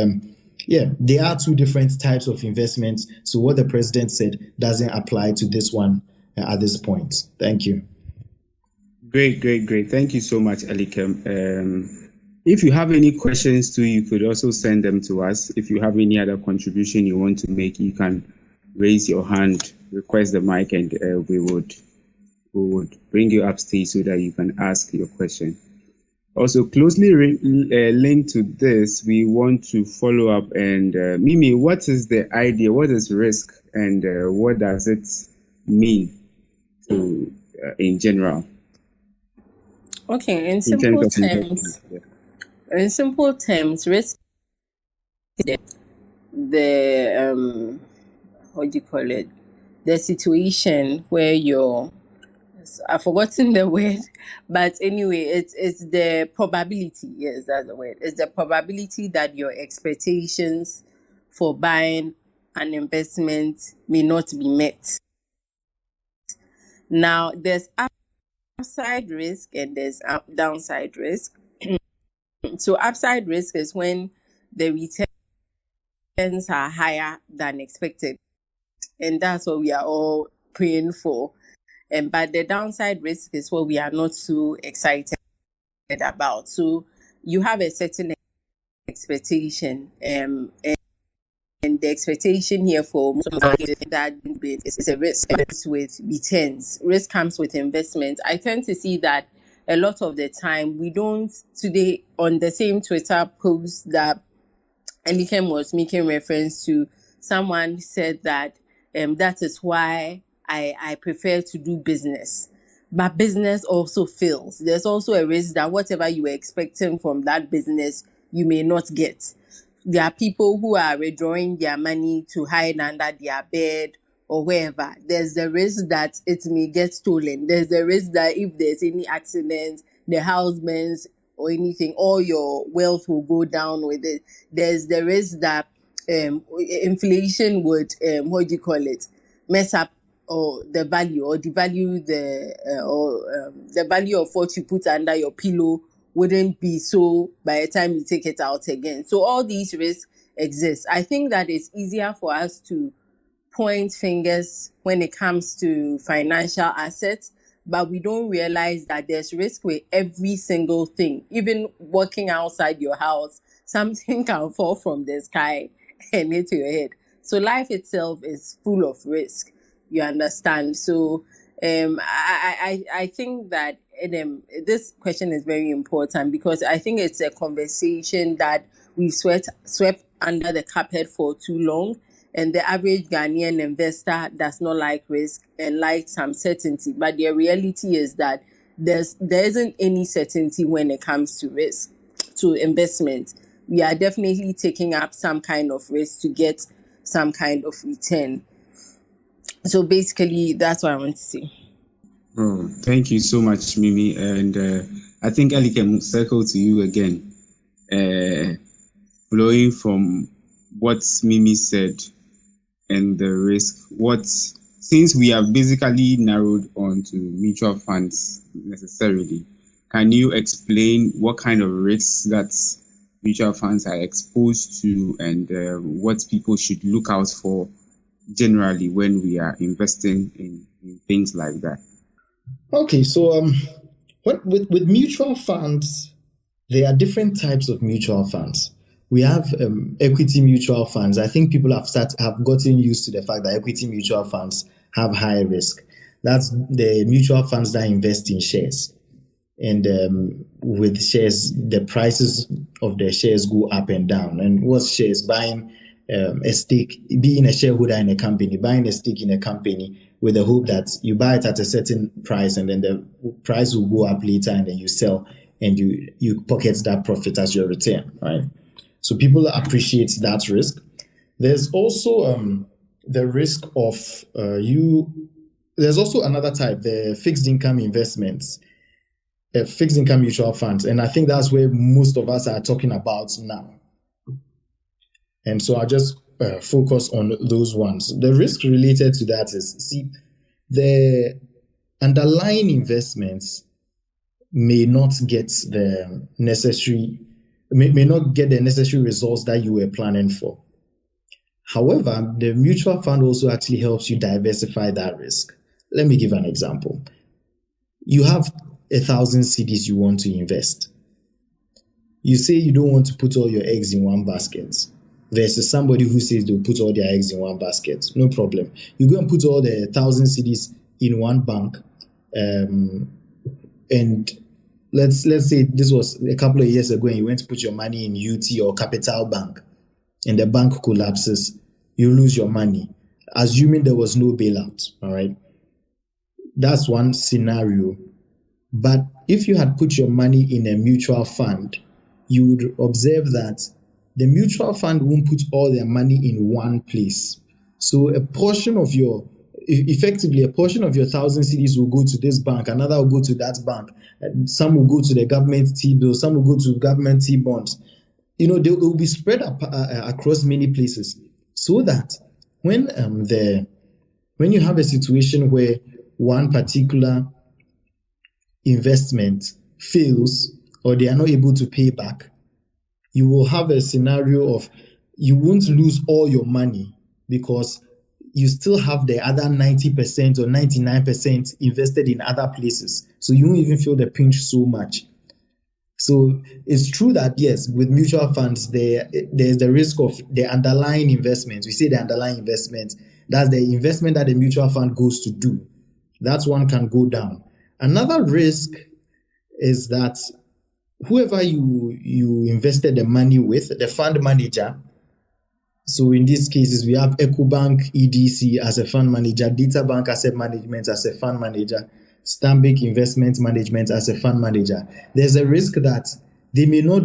S2: yeah, there are two different types of investments. So what the president said doesn't apply to this one at this point. Thank you.
S3: Great. Thank you so much, Elikem. If you have any questions too, you could also send them to us. If you have any other contribution you want to make, you can raise your hand, request the mic, and we would bring you upstage so that you can ask your question. Also, closely linked to this, we want to follow up. And Mimi, what is the idea? What is risk, and what does it mean to in general?
S4: Okay, in simple terms, risk is the what do you call it? The situation where I've forgotten the word, but anyway, it's the probability. Yes, that's the word. It's the probability that your expectations for buying an investment may not be met. Now, there's upside risk and there's downside risk. So upside risk is when the returns are higher than expected, and that's what we are all praying for. But the downside risk is what we are not so excited about. So you have a certain expectation, and the expectation here for most of us is that is a risk with returns. Risk comes with investment. I tend to see that a lot of the time we don't. Today on the same Twitter post that Elikem was making reference to, someone said that that is why I prefer to do business. But business also fails. There's also a risk that whatever you were expecting from that business, you may not get. There are people who are withdrawing their money to hide under their bed or wherever. There's the risk that it may get stolen. There's the risk that if there's any accident, the house burns or anything, all your wealth will go down with it. There's the risk that inflation would, what do you call it, mess up or the value or devalue the value of what you put under your pillow wouldn't be so by the time you take it out again. So all these risks exist. I think that it's easier for us to point fingers when it comes to financial assets, but we don't realize that there's risk with every single thing. Even walking outside your house, something can fall from the sky and hit your head. So life itself is full of risk. You understand? So I think that this question is very important because I think it's a conversation that we've swept under the carpet for too long. And the average Ghanaian investor does not like risk and likes some certainty. But the reality is that there isn't any certainty when it comes to risk, to investment. We are definitely taking up some kind of risk to get some kind of return. So basically, that's what I want to say.
S3: Oh, thank you so much, Mimi. And I think Eli can circle to you again. Flowing from what Mimi said and the risk, since we have basically narrowed on to mutual funds necessarily, can you explain what kind of risks that mutual funds are exposed to and what people should look out for generally when we are investing in things like that?
S2: Okay, so with mutual funds, there are different types of mutual funds. We have equity mutual funds. I think people have gotten used to the fact that equity mutual funds have high risk. That's the mutual funds that invest in shares. And with shares, the prices of the shares go up and down. And what's shares? Buying a stake, being a shareholder in a company, buying a stake in a company with the hope that you buy it at a certain price and then the price will go up later and then you sell and you pocket that profit as your return, right? So people appreciate that risk. There's also the risk of there's also another type, the fixed income investments, fixed income mutual funds. And I think that's where most of us are talking about now. And so I'll just focus on those ones. The risk related to that is, the underlying investments may not get the necessary results that you were planning for. However, the mutual fund also actually helps you diversify that risk. Let me give an example. You have 1,000 cedis you want to invest. You say you don't want to put all your eggs in one basket versus somebody who says they'll put all their eggs in one basket. No problem. You go and put all the 1,000 cedis in one bank, and let's say this was a couple of years ago and you went to put your money in UT or Capital Bank and the bank collapses, you lose your money, assuming there was no bailout, all right? That's one scenario. But if you had put your money in a mutual fund, you would observe that the mutual fund won't put all their money in one place. So a portion of your 1,000 cedis will go to this bank, another will go to that bank, some will go to the government T-bill, some will go to government T-bonds. They will be spread across many places, so that when you have a situation where one particular investment fails or they are not able to pay back, you will have a scenario of you won't lose all your money because you still have the other 90% or 99% invested in other places. So you won't even feel the pinch so much. So it's true that, yes, with mutual funds, there's the risk of the underlying investments. We say the underlying investment, that's the investment that the mutual fund goes to do. That one can go down. Another risk is that whoever you invested the money with, the fund manager. So in these cases, we have EcoBank EDC as a fund manager, DataBank Asset Management as a fund manager, Stanbic Investment Management as a fund manager. There's a risk that they may not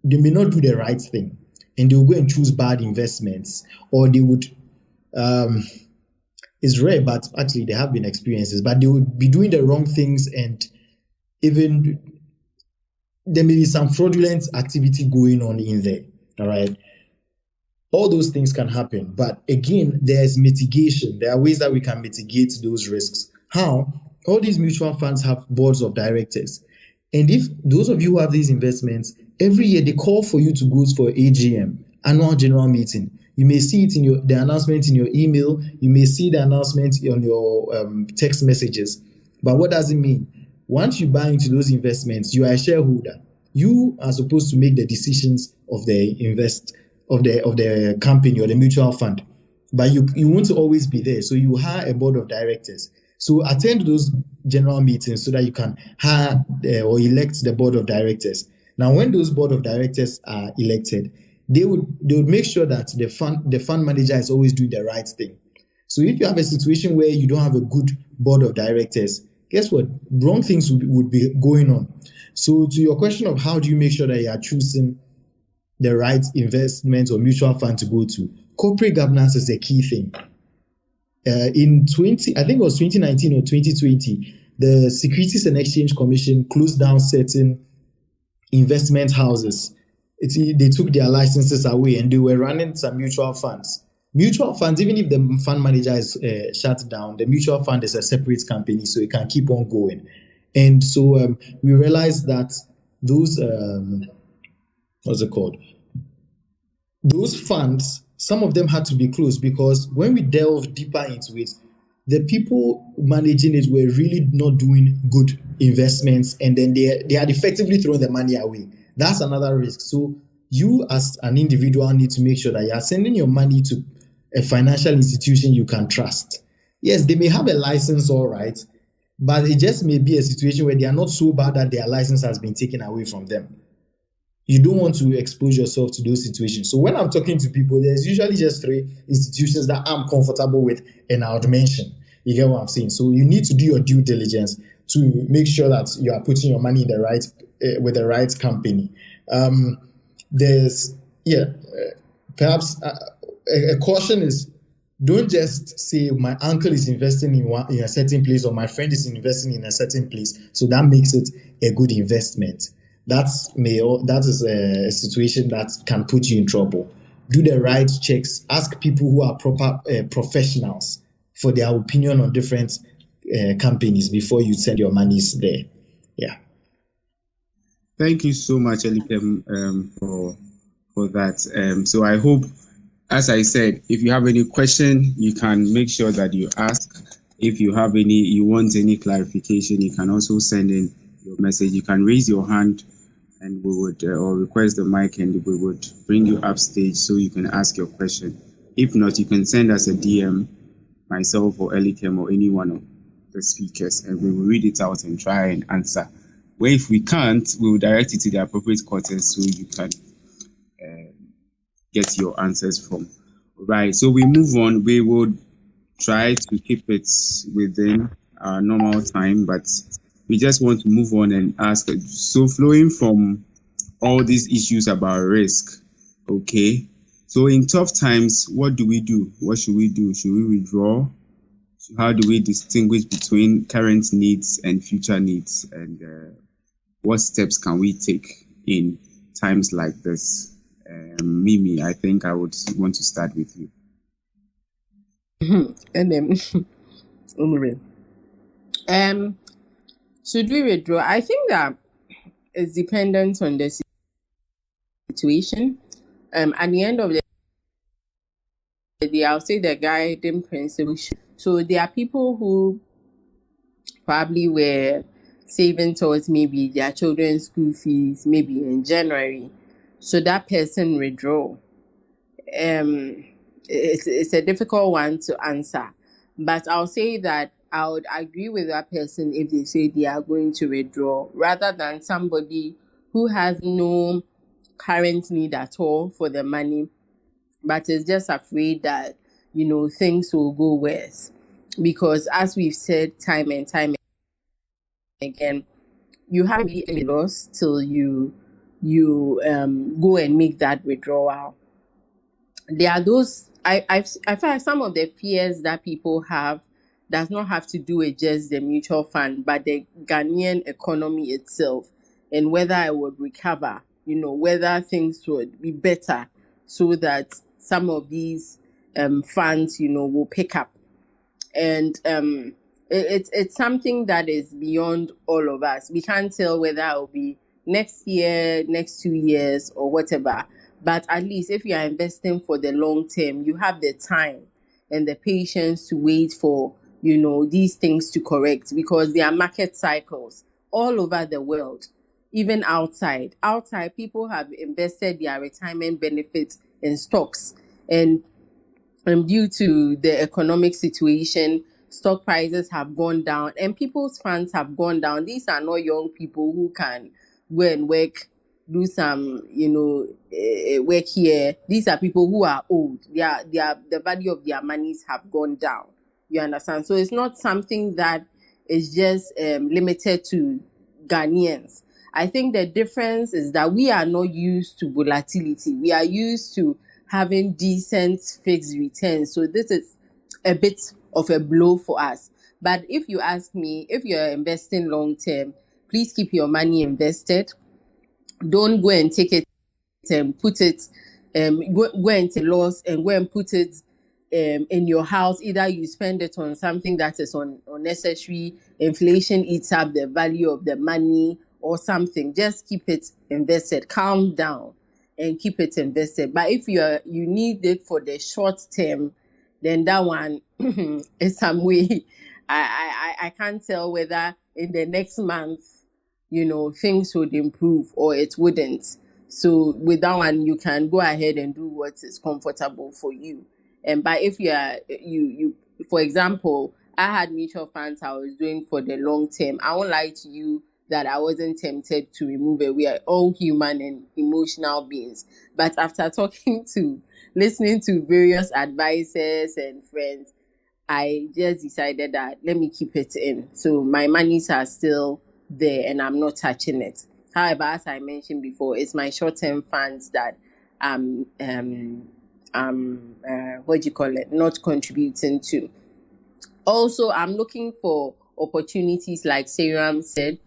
S2: do the right thing, and they'll go and choose bad investments, or they would. It's rare, but actually there have been experiences. But they would be doing the wrong things, and even there may be some fraudulent activity going on in there. All right. All those things can happen. But again, there's mitigation. There are ways that we can mitigate those risks. How? All these mutual funds have boards of directors. And if those of you who have these investments, every year they call for you to go for AGM, annual general meeting. You may see it in the announcement in your email. You may see the announcement on your text messages. But what does it mean? Once you buy into those investments, you are a shareholder. You are supposed to make the decisions of the company or the mutual fund, but you won't always be there. So you hire a board of directors. So attend those general meetings so that you can hire or elect the board of directors. Now, when those board of directors are elected, they would make sure that the fund manager is always doing the right thing. So if you have a situation where you don't have a good board of directors, guess what? Wrong things would be going on. So to your question of how do you make sure that you are choosing the right investment or mutual fund to go to, corporate governance is a key thing. I think it was 2019 or 2020, the Securities and Exchange Commission closed down certain investment houses. They took their licenses away and they were running some mutual funds. Mutual funds, even if the fund manager is shut down, the mutual fund is a separate company, so it can keep on going. And so we realized that those what's it called? Those funds, some of them had to be closed because when we delve deeper into it, the people managing it were really not doing good investments, and then they had effectively thrown the money away. That's another risk. So you as an individual need to make sure that you are sending your money to a financial institution you can trust. Yes, they may have a license, all right, but it just may be a situation where they are not so bad that their license has been taken away from them. You don't want to expose yourself to those situations. So when I'm talking to people, there's usually just 3 institutions that I'm comfortable with and I would mention. You get what I'm saying? So you need to do your due diligence to make sure that you are putting your money in the right with the right company. Perhaps a caution is, don't just say my uncle is investing in a certain place or my friend is investing in a certain place, so that makes it a good investment. That is a situation that can put you in trouble. Do the right checks. Ask people who are proper professionals for their opinion on different companies before you send your monies there. Yeah.
S3: Thank you so much, Elikem, for that. So I hope, as I said, if you have any question, you can make sure that you ask. If you want any clarification, you can also send in your message. You can raise your hand and we would, or request the mic and we would bring you upstage so you can ask your question. If not, you can send us a DM, myself or Elikem or any one of the speakers, and we will read it out and try and answer. Well, if we can't, we will direct it to the appropriate quarters so you can get your answers from. Right, so we move on. We would try to keep it within our normal time, but we just want to move on and ask. So flowing from all these issues about risk, okay, so in tough times, what do we do? What should we do? Should we withdraw? How do we distinguish between current needs and future needs? And what steps can we take in times like this? Mimi, I think I would want to start with you.
S4: And then, should we withdraw? I think that it's dependent on the situation. At the end of the day, I'll say the guiding principle. So there are people who probably were saving towards maybe their children's school fees, maybe in January. So that person withdraw. It's a difficult one to answer, but I'll say that I would agree with that person if they say they are going to withdraw, rather than somebody who has no current need at all for the money, but is just afraid that things will go worse. Because as we've said time and time again, you have really any loss till you go and make that withdrawal. There are those I feel like some of the fears that people have does not have to do with just the mutual fund, but the Ghanaian economy itself, and whether it would recover, whether things would be better, so that some of these funds, will pick up. And it's something that is beyond all of us. We can't tell whether it will be next year, next 2 years, or whatever. But at least if you are investing for the long term, you have the time and the patience to wait for these things to correct, because there are market cycles all over the world, even outside. Outside, people have invested their retirement benefits in stocks, and due to the economic situation, stock prices have gone down and people's funds have gone down. These are not young people who can go and work, do some, work here. These are people who are old. The value of their monies have gone down. You understand? So it's not something that is just limited to Ghanaians. I think the difference is that we are not used to volatility. We are used to having decent fixed returns. So this is a bit of a blow for us. But if you ask me, if you're investing long term, please keep your money invested. Don't go and take it and put it, go into loss and go and put it in your house. Either you spend it on something that is unnecessary, inflation eats up the value of the money or something. Just keep it invested. Calm down and keep it invested. But if you need it for the short term, then that one is some way. I can't tell whether in the next month, things would improve or it wouldn't. So with that one, you can go ahead and do what is comfortable for you. And but if you for example, I had mutual funds I was doing for the long term. I won't lie to you that I wasn't tempted to remove it. We are all human and emotional beings. But after listening to various advisors and friends, I just decided that let me keep it in. So my monies are still there and I'm not touching it. However, as I mentioned before, it's my short-term funds that not contributing to. Also, I'm looking for opportunities, like Seram said,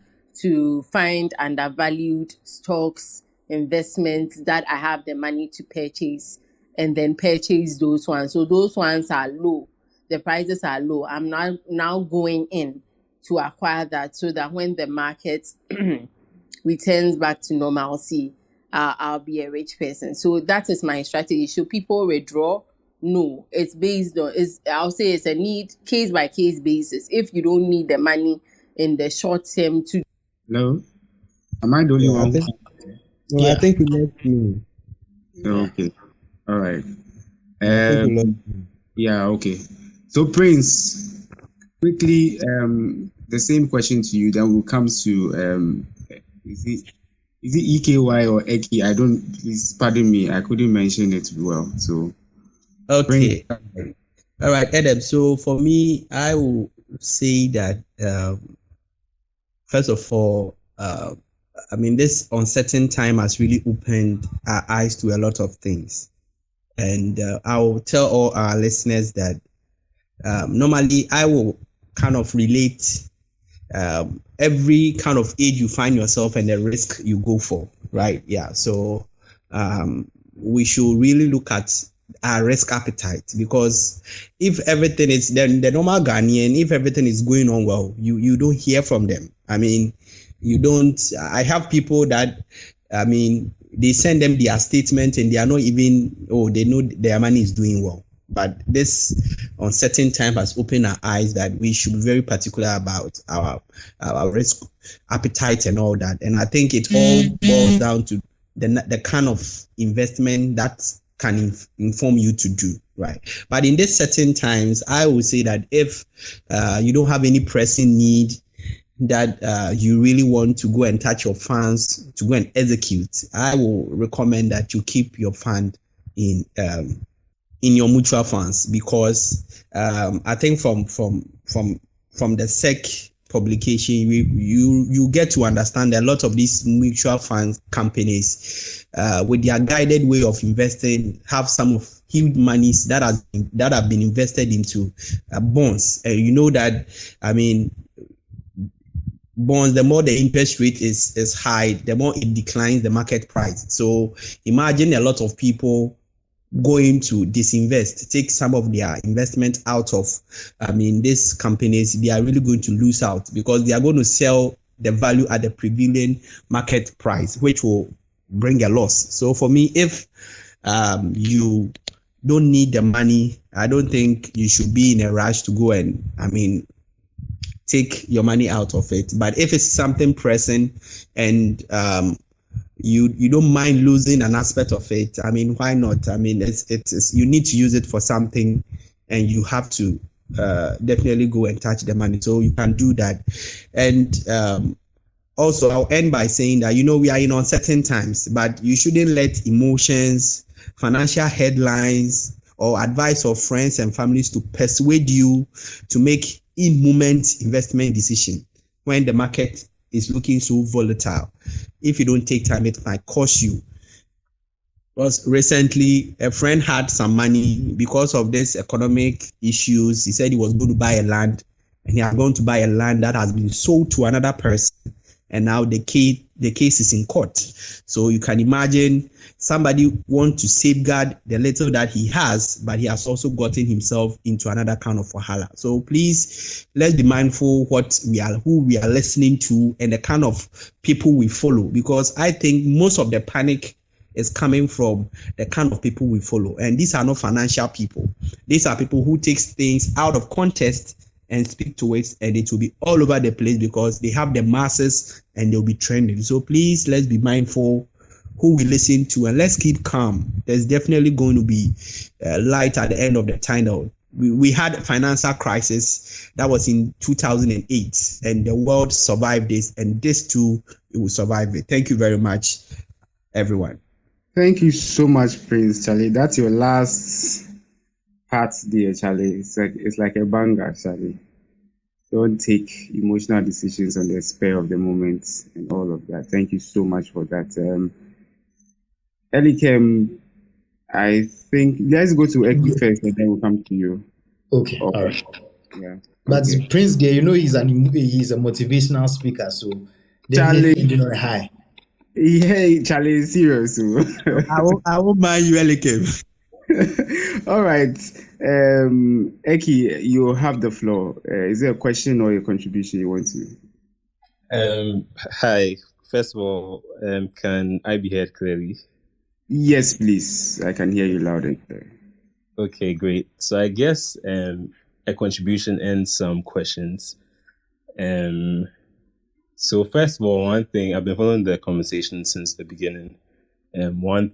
S4: to find undervalued stocks, investments that I have the money to purchase, and then purchase those ones. So those ones are low. The prices are low. I'm now going in to acquire that, so that when the market returns back to normalcy, I'll be a rich person. So that is my strategy. Should people withdraw? No, it's based on, I'll say it's a need, case by case basis. If you don't need the money in the short term to.
S3: Hello? Am I the only one?
S7: I think we left you.
S3: Okay. All right. Yeah, okay. So Prince, quickly, the same question to you, then we'll come to is it EKY or EKI? Please pardon me, I couldn't mention it well. So
S7: okay. All right, Adam. So for me, I will say that first of all, this uncertain time has really opened our eyes to a lot of things. And I will tell all our listeners that normally I will kind of relate every kind of age you find yourself and the risk you go for, right? Yeah. So we should really look at our risk appetite, because if everything is then the normal Ghanaian, if everything is going on well, you don't hear from them. You don't. I have people that they send them their statement and they are not even, they know their money is doing well. But this uncertain time has opened our eyes that we should be very particular about our risk appetite and all that. And I think it all boils down to the kind of investment that can inform you to do, right? But in these certain times, I would say that if you don't have any pressing need that you really want to go and touch your funds to go and execute, I will recommend that you keep your fund in your mutual funds, because I think from the SEC publication, you get to understand that a lot of these mutual fund companies, with their guided way of investing, have some of huge monies that have been invested into bonds. And you know that, I mean, bonds, the more the interest rate is high, the more it declines the market price. So imagine a lot of people going to disinvest, take some of their investment out of, these companies. They are really going to lose out because they are going to sell the value at the prevailing market price, which will bring a loss. So for me, if you don't need the money, I don't think you should be in a rush to go and, take your money out of it. But if it's something pressing and you don't mind losing an aspect of it, why not? It's you need to use it for something, and you have to definitely go and touch the money, so you can do that. And also, I'll end by saying that, we are in uncertain times, but you shouldn't let emotions, financial headlines, or advice of friends and families to persuade you to make in-moment investment decision when the market is looking so volatile. If you don't take time, it might cost you. Because recently, a friend had some money because of this economic issues. He said he was going to buy a land, and he was going to buy a land that has been sold to another person, and now the case is in court. So you can imagine somebody want to safeguard the little that he has, but he has also gotten himself into another kind of wahala. So please, let's be mindful who we are listening to and the kind of people we follow, because I think most of the panic is coming from the kind of people we follow. And these are not financial people. These are people who take things out of context and speak to it, and it will be all over the place because they have the masses and they'll be trending. So please, let's be mindful who we listen to, and let's keep calm. There's definitely going to be light at the end of the tunnel. We had a financial crisis that was in 2008, and the world survived this, and this too, it will survive it. Thank you very much, everyone.
S3: Thank you so much, Prince Charlie. That's your last part there, Charlie. It's like a banger, Charlie. Don't take emotional decisions on the spur of the moment and all of that. Thank you so much for that. Elikem, I think let's go to Eki first, and then we'll come to you.
S2: Okay, all right.
S3: Yeah.
S2: But
S3: Okay.
S2: Prince there, he's a motivational speaker, so
S3: Charlie,
S2: definitely ending on a high.
S3: Yeah, Charlie is serious.
S7: I won't mind you, Elikem.
S3: All right. Eki, you have the floor. Is there a question or a contribution you want to?
S8: Hi. First of all, can I be heard clearly?
S3: Yes, please. I can hear you loud and clear.
S8: Okay, great. So I guess a contribution and some questions. So first of all, one thing, I've been following the conversation since the beginning. One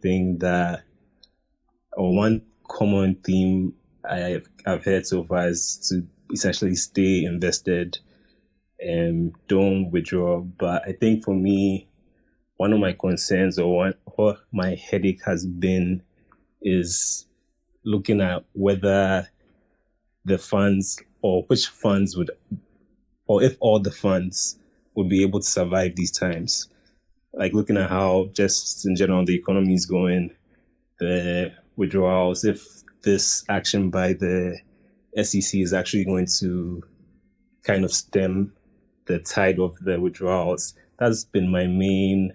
S8: common theme I've heard so far is to essentially stay invested and don't withdraw. But I think for me, one of my concerns or what my headache has been is looking at whether the funds or which funds would, or if all the funds would be able to survive these times. Like looking at how just in general the economy is going, the withdrawals, if this action by the SEC is actually going to kind of stem the tide of the withdrawals. That's been my main,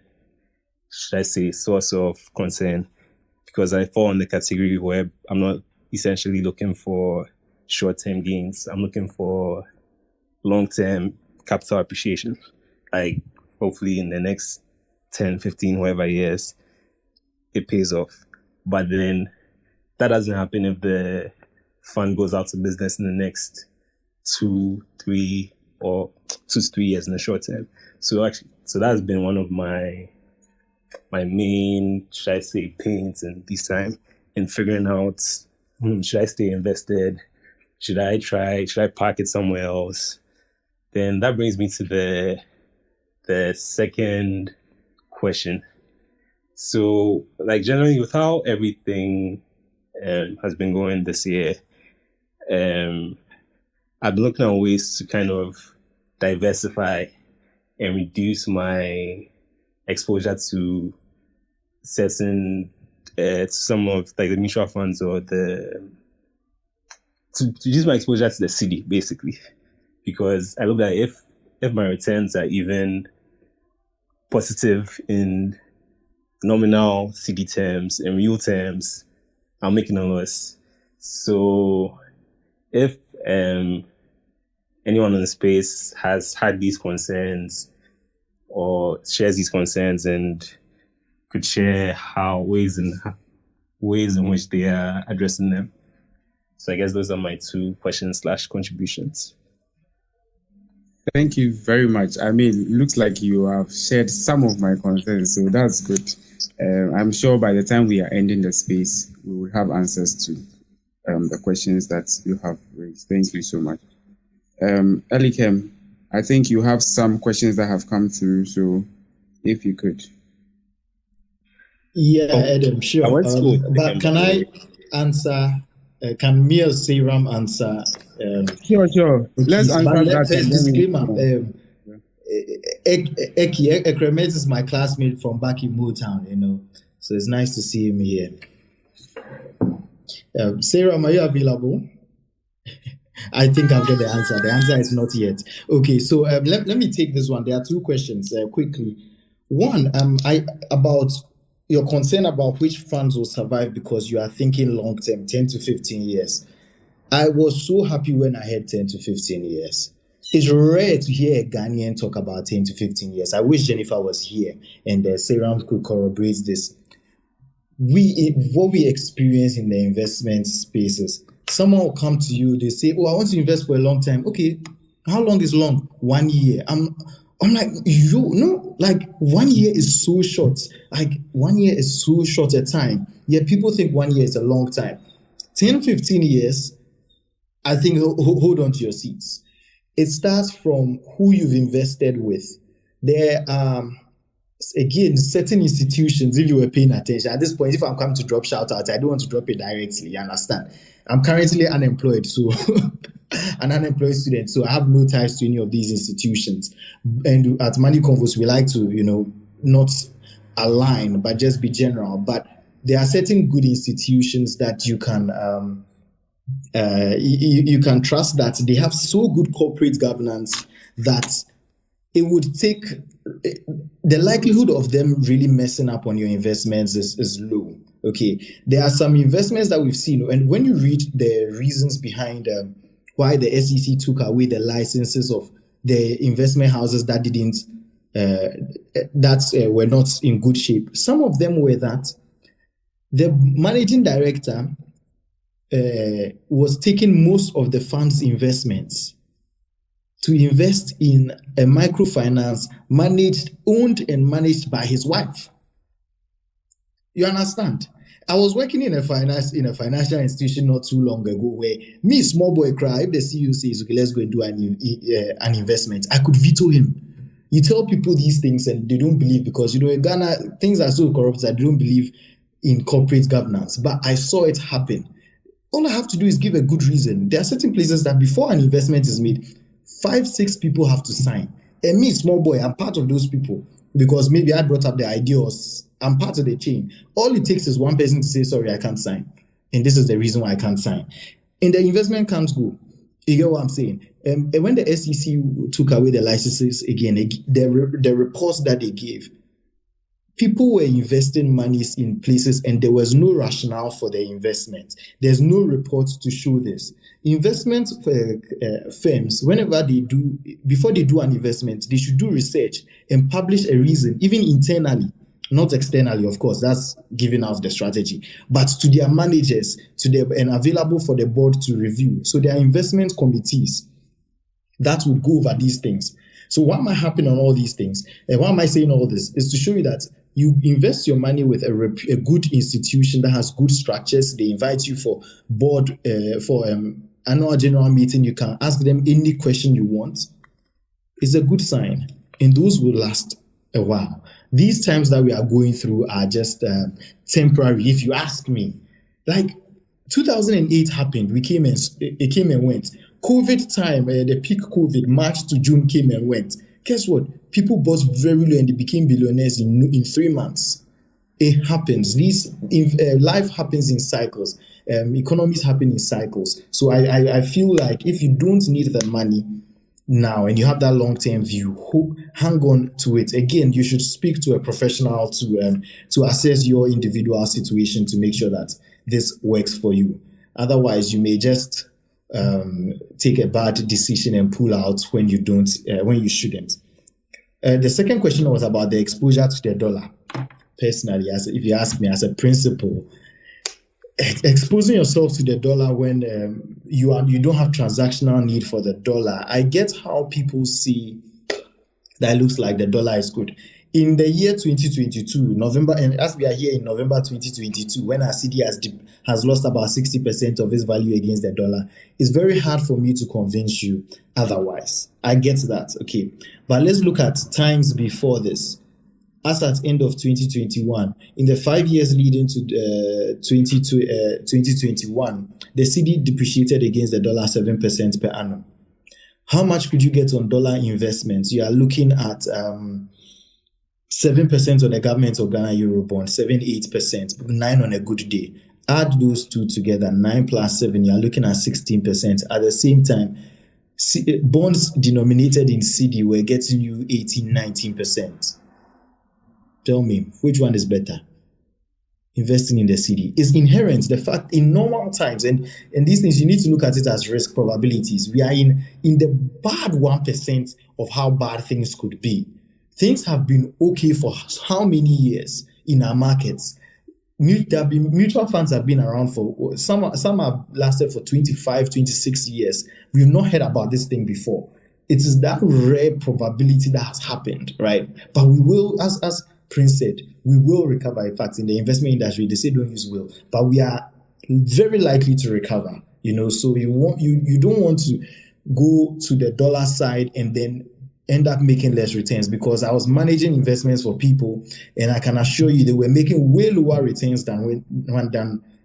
S8: should I say, source of concern, because I fall in the category where I'm not essentially looking for short-term gains. I'm looking for long-term capital appreciation, like hopefully in the next 10, 15, whatever years. it pays off. But then that doesn't happen if the fund goes out of business in the next 2 to 3 years in the short term. So that's been one of my main, should I say, pains in this time in figuring out, should I stay invested? Should I park it somewhere else? Then that brings me to the second question. So, like, generally, with how everything has been going this year, I've been looking at ways to kind of diversify and reduce my exposure to certain, some of like the mutual funds or to reduce my exposure to the city, basically. Because I look at if my returns are even positive in nominal CD terms, in real terms, I'm making a loss. So if anyone in the space has had these concerns or shares these concerns and could share ways in which they are addressing them. So I guess those are my 2 questions / contributions.
S3: Thank you very much. I mean, it looks like you have shared some of my concerns, so that's good. I'm sure by the time we are ending the space, we will have answers to the questions that you have raised. Thank you so much. Elikem, I think you have some questions that have come through, so if you could.
S2: Yeah, Adam, sure. But can I answer? Can me or Seram answer?
S3: Sure.
S2: Okay,
S3: Let's answer
S2: but
S3: that.
S2: First disclaimer. Ekremet is my classmate from back in Motown, so it's nice to see him here. Seram, are you available? I think I've got the answer. The answer is not yet. Okay, so let me take this one. There are 2 questions quickly. One, about your concern about which funds will survive because you are thinking long term, 10 to 15 years. I was so happy when I heard 10 to 15 years. It's rare to hear a Ghanaian talk about 10 to 15 years. I wish Jennifer was here and Seram could corroborate this. What we experience in the investment spaces, someone will come to you, they say, oh, I want to invest for a long time. Okay, how long is long? 1 year. I'm like, like 1 year is so short. Like 1 year is so short a time. Yet people think 1 year is a long time. 10, 15 years, I think, hold on to your seats. It starts from who you've invested with. There are, again, certain institutions, if you were paying attention, at this point, if I'm coming to drop shout out, I don't want to drop it directly, you understand? I'm currently unemployed, so an unemployed student, so I have no ties to any of these institutions. And at Money Convos, we like to, not align, but just be general. But there are certain good institutions that you can you can trust, that they have so good corporate governance that it would take the likelihood of them really messing up on your investments is low. Okay, there are some investments that we've seen, and when you read the reasons behind why the SEC took away the licenses of the investment houses that were not in good shape, some of them were that the managing director was taking most of the fund's investments to invest in a microfinance owned and managed by his wife. You understand? I was working in a financial institution not too long ago where me, small boy, cry. If the CEO says, okay, let's go and do an investment, I could veto him. You tell people these things and they don't believe because, in Ghana, things are so corrupt that they don't believe in corporate governance. But I saw it happen. All I have to do is give a good reason. There are certain places that before an investment is made, 5-6 people have to sign. And me, small boy, I'm part of those people because maybe I brought up the idea or I'm part of the chain. All it takes is one person to say, sorry, I can't sign. And this is the reason why I can't sign. And the investment can't go. You get what I'm saying? And when the SEC took away the licenses again, the reports that they gave, people were investing monies in places and there was no rationale for the investment. There's no report to show this. Investment firms, before they do an investment, they should do research and publish a reason, even internally. not externally, of course, that's giving out the strategy, but to their managers, and available for the board to review. So there are investment committees that will go over these things. So why am I harping on all these things? And why am I saying all this? Is to show you that you invest your money with a good institution that has good structures. They invite you for board, for annual general meeting. You can ask them any question you want. It's a good sign, and those will last a while. These times that we are going through are just temporary, if you ask me. Like 2008 happened, it came and went. COVID time, the peak COVID, March to June came and went. Guess what? People bought very low and they became billionaires in 3 months. It happens. Life happens in cycles. Economies happen in cycles. So I feel like if you don't need the money now and you have that long-term view, hang on to it. Again, you should speak to a professional to assess your individual situation to make sure that this works for you. Otherwise, you may just take a bad decision and pull out when you shouldn't. The second question was about the exposure to the dollar. Personally, if you ask me, as a principle, exposing yourself to the dollar when you don't have transactional need for the dollar. I get how people see that it looks like the dollar is good. In the year 2022, November, and as we are here in November 2022, when our CD has lost about 60% of its value against the dollar, it's very hard for me to convince you otherwise. I get that, okay. But let's look at times before this. As at end of 2021, in the 5 years leading to 2021, the CD depreciated against the dollar 7% per annum. How much could you get on dollar investments? You are looking at 7% on the government of Ghana Euro bond, 7-8%, 9 on a good day. Add those two together, 9 plus 7, you are looking at 16%. At the same time, bonds denominated in CD were getting you 18-19%. Tell me, which one is better? Investing in the CD is inherent. The fact in normal times, and these things, you need to look at it as risk probabilities. We are in the bad 1% of how bad things could be. Things have been okay for how many years in our markets? Mutual funds have been around for, some have lasted for 25, 26 years. We've not heard about this thing before. It is that rare probability that has happened, right? But we will, as Prince said, we will recover. In fact, in the investment industry, they say don't use will, but we are very likely to recover. So you don't want to go to the dollar side and then end up making less returns, because I was managing investments for people and I can assure you they were making way lower returns than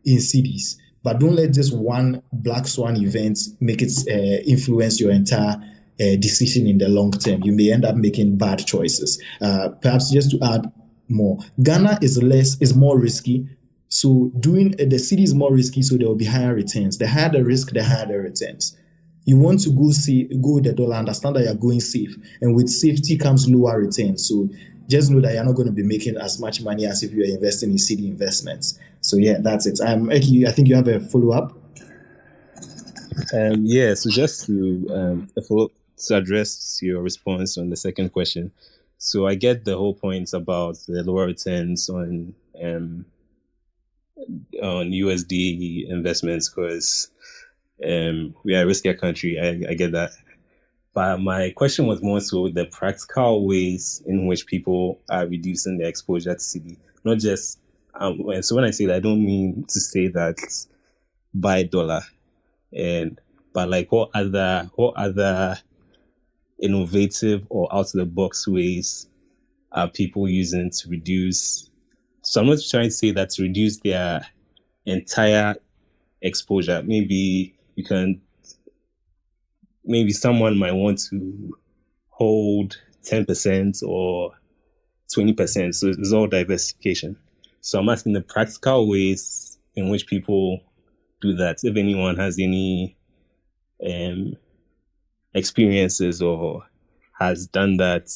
S2: in CDs. But don't let just one black swan event make it influence your entire decision in the long term. You may end up making bad choices. Perhaps just to add more, Ghana is more risky. So doing the CD is more risky, so there will be higher returns. The higher the risk, the higher the returns. You want to go with the dollar, understand that you're going safe, and with safety comes lower returns. So just know that you're not going to be making as much money as if you're investing in CD investments. So yeah, that's it. Eki, I think you have a follow-up.
S8: Yeah, so just to address your response on the second question. So I get the whole point about the lower returns on USD investments, because we are a riskier country. I get that. But my question was more so the practical ways in which people are reducing their exposure to CD. Not just, so when I say that, I don't mean to say that buy dollar, but like what other innovative or out of the box ways are people using to reduce? So I'm not trying to say that to reduce their entire exposure. Maybe someone might want to hold 10% or 20%. So it's all diversification. So I'm asking the practical ways in which people do that. If anyone has any experiences or has done that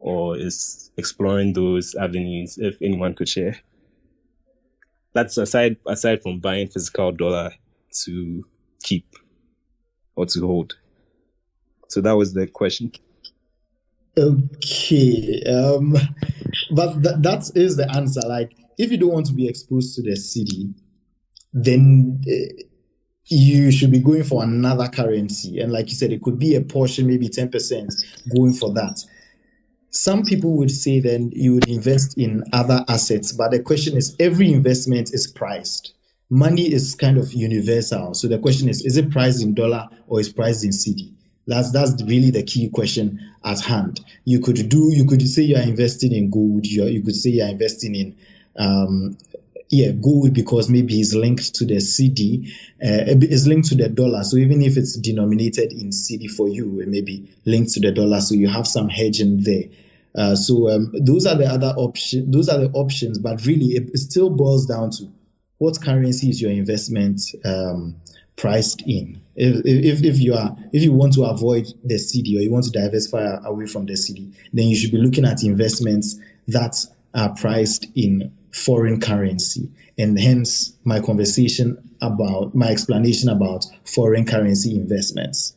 S8: or is exploring those avenues, if anyone could share. That's aside from buying physical dollar to keep or to hold. So that was the question.
S2: Okay. But that is the answer. Like, if you don't want to be exposed to the cedi, then you should be going for another currency. And like you said, it could be a portion, maybe 10% going for that. Some people would say then you would invest in other assets, but the question is, every investment is priced. Money is kind of universal. So the question is it priced in dollar or is priced in cedi? That's really the key question at hand. You could say you're investing in gold. You could say you're investing in gold because maybe it's linked to the cedi, it's linked to the dollar. So even if it's denominated in cedi for you, it may be linked to the dollar. So you have some hedging there. Those are the other options. Those are the options, but really it still boils down to what currency is your investment priced in. If you want to avoid the cedi or you want to diversify away from the cedi, then you should be looking at investments that are priced in foreign currency. And hence my explanation about foreign currency investments.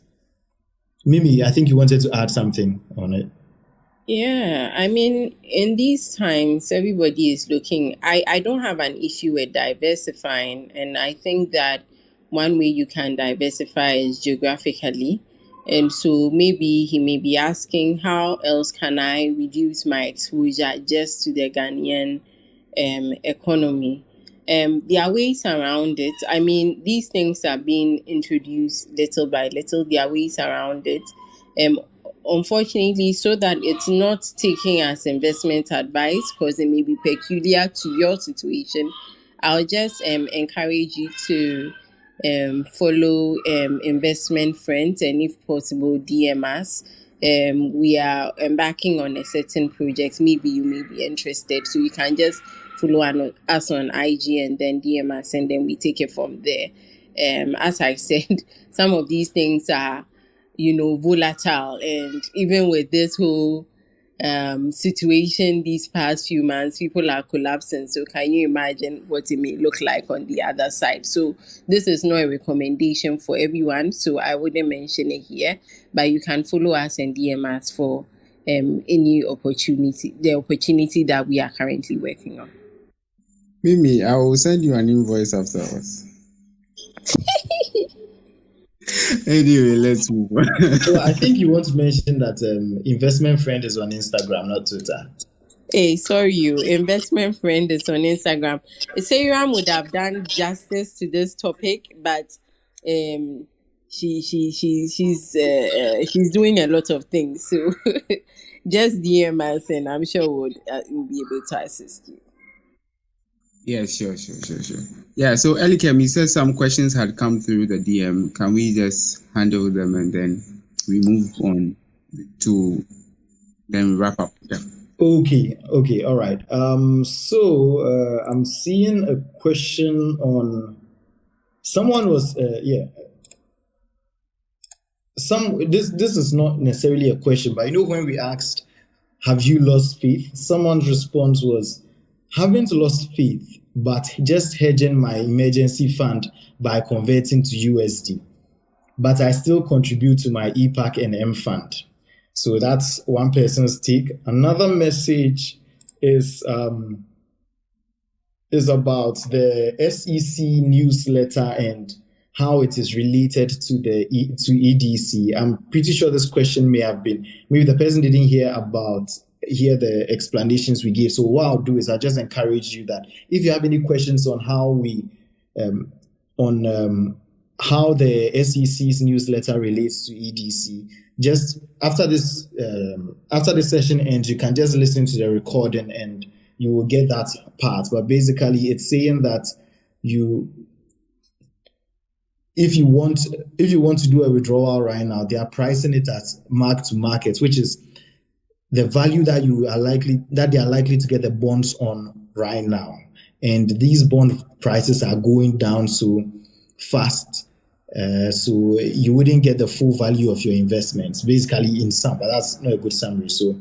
S2: Mimi, I think you wanted to add something on it.
S4: Yeah, I mean, in these times, everybody is looking. I don't have an issue with diversifying, and I think that one way you can diversify is geographically. And so maybe he may be asking, how else can I reduce my exposure just to the Ghanaian economy? There are ways around it. I mean, these things are being introduced little by little. There are ways around it. Unfortunately, so that it's not taken as investment advice because it may be peculiar to your situation, I'll just encourage you to follow investment friends, and if possible DM us. We are embarking on a certain project. Maybe you may be interested, so you can just follow us on IG and then DM us, and then we take it from there. As I said, some of these things are volatile, and even with this whole situation these past few months, people are collapsing. So can you imagine what it may look like on the other side? So this is not a recommendation for everyone, so I wouldn't mention it here, but you can follow us and DM us for any opportunity that we are currently working on.
S3: Mimi, I will send you an invoice afterwards. Anyway, let's move on.
S2: So I think you want to mention that investment friend is on Instagram, not Twitter.
S4: Hey, sorry, investment friend is on Instagram. Sayram would have done justice to this topic, but she's doing a lot of things. So just DM us, and I'm sure we'll be able to assist you.
S3: Yeah, sure. Yeah, so Elikem, you said some questions had come through the DM. Can we just handle them and then we move on to then wrap up? Yeah.
S2: Okay, all right. So I'm seeing a question on someone was this is not necessarily a question, but when we asked, have you lost faith? Someone's response was, haven't lost faith, but just hedging my emergency fund by converting to USD. But I still contribute to my EPAC and M fund. So that's one person's take. Another message is about the SEC newsletter and how it is related to EDC. I'm pretty sure this question maybe the person didn't hear the explanations we gave. So what I'll do is I'll just encourage you that if you have any questions on how how the SEC's newsletter relates to EDC, just after this session ends, you can just listen to the recording and you will get that part. But basically, it's saying that if you want to do a withdrawal right now, they are pricing it as mark to market, which is the value that they are likely to get the bonds on right now. And these bond prices are going down so fast, so you wouldn't get the full value of your investments, basically in sum. But that's not a good summary. So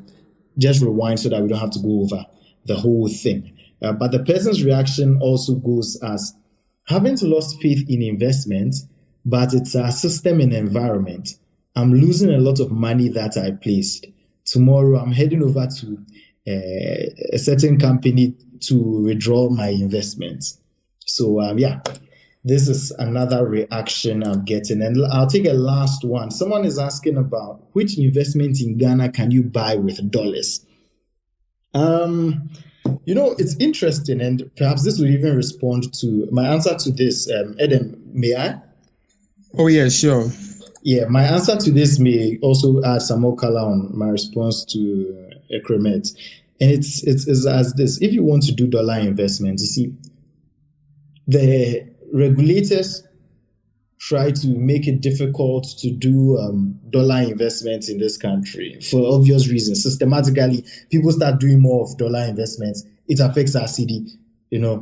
S2: just rewind so that we don't have to go over the whole thing. But the person's reaction also goes as, haven't lost faith in investment, but it's a system and environment. I'm losing a lot of money that I placed. Tomorrow, I'm heading over to a certain company to withdraw my investments. So this is another reaction I'm getting. And I'll take a last one. Someone is asking about which investment in Ghana can you buy with dollars? It's interesting, and perhaps this will even respond to my answer to this. Adam, may I?
S3: Oh, yeah, sure.
S2: Yeah, my answer to this may also add some more color on my response to Ekremet. And it's as this. If you want to do dollar investments, you see, the regulators try to make it difficult to do dollar investments in this country for obvious reasons. Systematically, people start doing more of dollar investments. It affects our CD.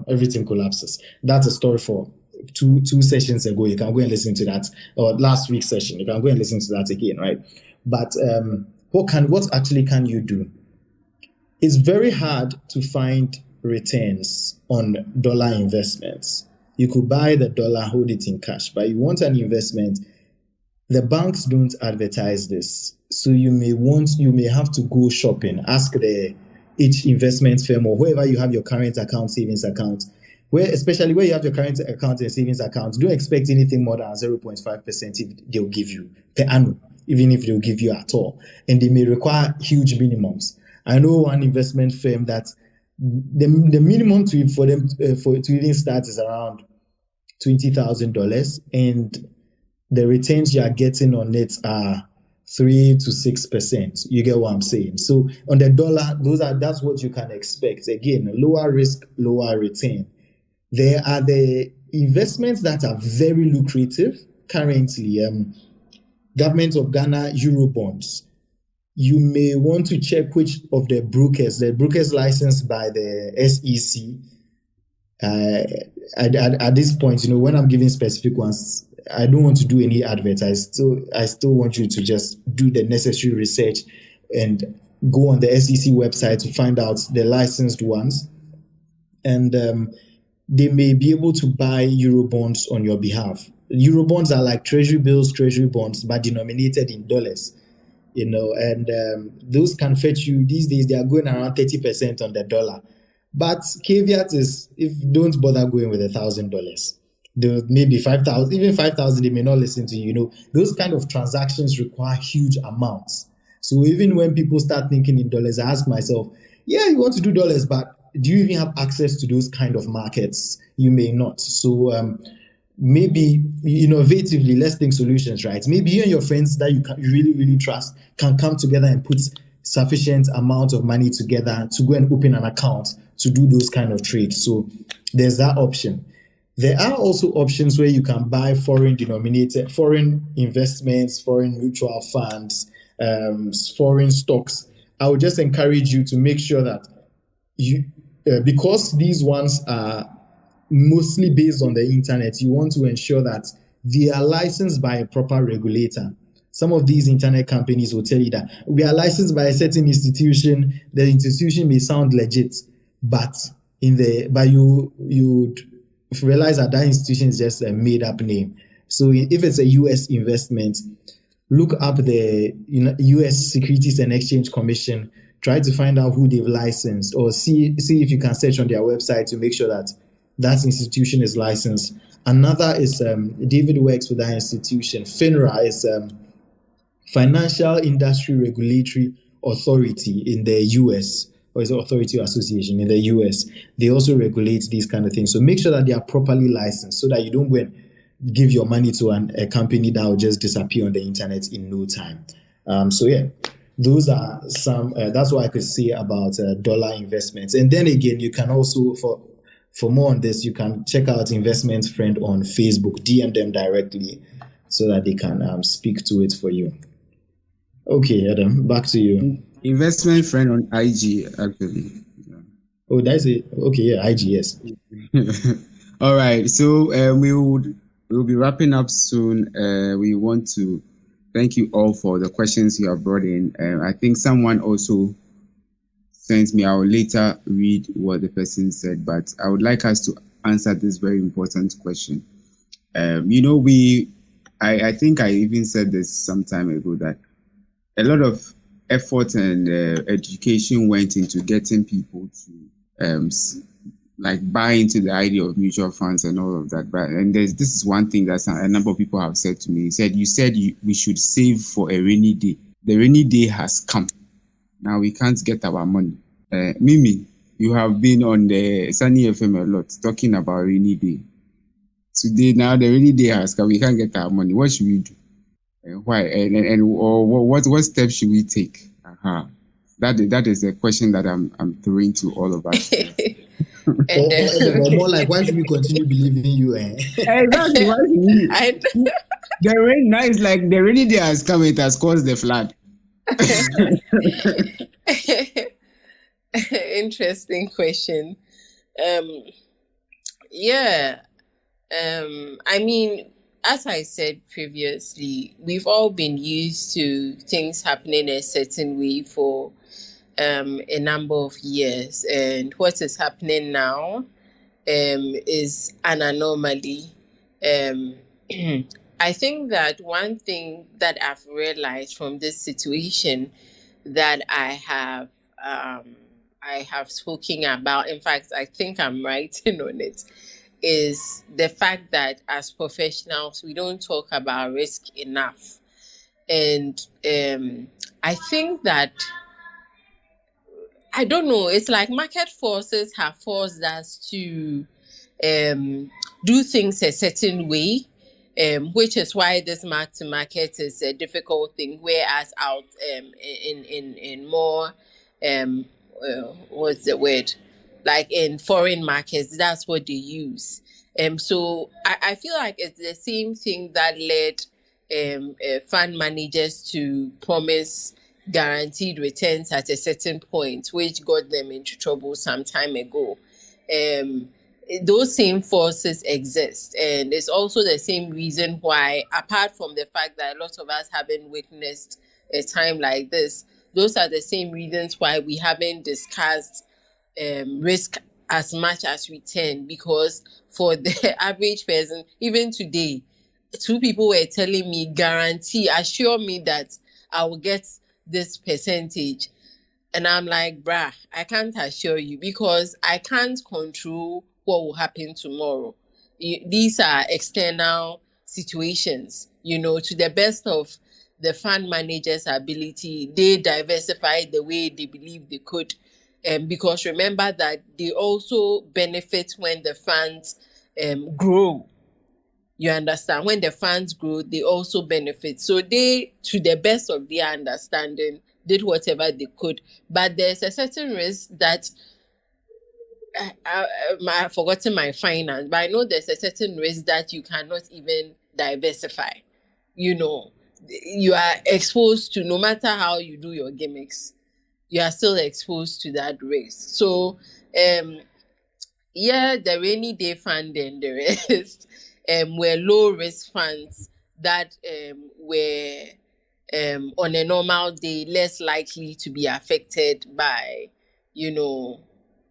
S2: Everything collapses. That's a story for two sessions ago. You can go and listen to that, or last week's session. You can go and listen to that again, right? But what actually can you do? It's very hard to find returns on dollar investments. You could buy the dollar, hold it in cash, but you want an investment. The banks don't advertise this, so you may have to go shopping, ask each investment firm or wherever you have your current account, savings account, especially where you have your current account and savings account. Don't expect anything more than 0.5% if they'll give you per annum, even if they'll give you at all, and they may require huge minimums. I know one investment firm that the minimum for them to even start is around $20,000, and the returns you are getting on it are 3 to 6%. You get what I'm saying? So on the dollar, that's what you can expect. Again, lower risk, lower return. There are the investments that are very lucrative currently. Government of Ghana Eurobonds. You may want to check which of the brokers licensed by the SEC. At this point, when I'm giving specific ones, I don't want to do any advertise. I still want you to just do the necessary research and go on the SEC website to find out the licensed ones. And they may be able to buy Eurobonds on your behalf. Eurobonds are like treasury bills, treasury bonds, but denominated in dollars. And those can fetch you these days. They are going around 30% on the dollar. But caveat is, don't bother going with $1,000. Maybe 5,000, even 5,000, they may not listen to you. Those kind of transactions require huge amounts. So even when people start thinking in dollars, I ask myself, yeah, you want to do dollars, but do you even have access to those kind of markets? You may not. So maybe innovatively, let's think solutions, right? Maybe you and your friends that you really, really trust can come together and put sufficient amount of money together to go and open an account to do those kind of trades. So there's that option. There are also options where you can buy foreign investments, foreign mutual funds, foreign stocks. I would just encourage you to make sure that because these ones are mostly based on the internet, you want to ensure that they are licensed by a proper regulator. Some of these internet companies will tell you that we are licensed by a certain institution. The institution may sound legit, but you realize that institution is just a made-up name. So if it's a U.S. investment, look up the U.S. Securities and Exchange Commission. Try to find out who they've licensed, or see if you can search on their website to make sure that institution is licensed. Another is David works with that institution. FINRA is Financial Industry Regulatory Authority in the U.S., or is it Authority or Association in the U.S. They also regulate these kind of things. So make sure that they are properly licensed so that you don't go and give your money to a company that will just disappear on the internet in no time. Those are some. That's what I could say about dollar investments. And then again, you can also for more on this, you can check out Investment Friend on Facebook. DM them directly so that they can speak to it for you. Okay, Adam, back to you.
S3: Investment Friend on IG, actually.
S2: Oh, that's it. Okay, yeah, IG, yes.
S3: All right, so we'll be wrapping up soon. We want to thank you all for the questions you have brought in. I think someone also sent me. I will later read what the person said, but I would like us to answer this very important question. I think I even said this some time ago that a lot of effort and education went into getting people to like buy into the idea of mutual funds and all of that. But this is one thing that a number of people have said to me. You said we should save for a rainy day. The rainy day has come. Now we can't get our money. Mimi, you have been on the Sunny FM a lot talking about rainy day. Today, now the rainy day has come. We can't get our money. What should we do? Why? Or what steps should we take? That is a question that I'm throwing to all of us.
S2: or more like, why should we continue believing you?
S3: Exactly. Why should we? The rain now is like the rainy day has come. It has caused the flood.
S4: Interesting question. I mean, as I said previously, we've all been used to things happening a certain way for a number of years, and what is happening now is an anomaly. I think that one thing that I've realized from this situation that I have spoken about, in fact, I think I'm writing on it, is the fact that as professionals, we don't talk about risk enough. And I think that, I don't know, it's like market forces have forced us to do things a certain way, which is why this mark to market is a difficult thing. Whereas out in more what's the word? Like in foreign markets, that's what they use. So I feel like it's the same thing that led fund managers to promise guaranteed returns at a certain point, which got them into trouble some time ago. Those same forces exist, and it's also the same reason why, apart from the fact that a lot of us haven't witnessed a time like this, those are the same reasons why we haven't discussed risk as much as return, because for the average person, even today, two people were telling me, assure me that I will get this percentage. And I'm like, bruh, I can't assure you, because I can't control what will happen tomorrow. These are external situations. To the best of the fund manager's ability, they diversify the way they believe they could. Because remember that they also benefit when the funds grow. You understand? When the funds grow, they also benefit. So they, to the best of their understanding, did whatever they could. But there's a certain risk that I've forgotten my finance, but I know there's a certain risk that you cannot even diversify. You are exposed to, no matter how you do your gimmicks, you are still exposed to that risk. So, the rainy day fund and the rest were low risk funds that were on a normal day less likely to be affected by,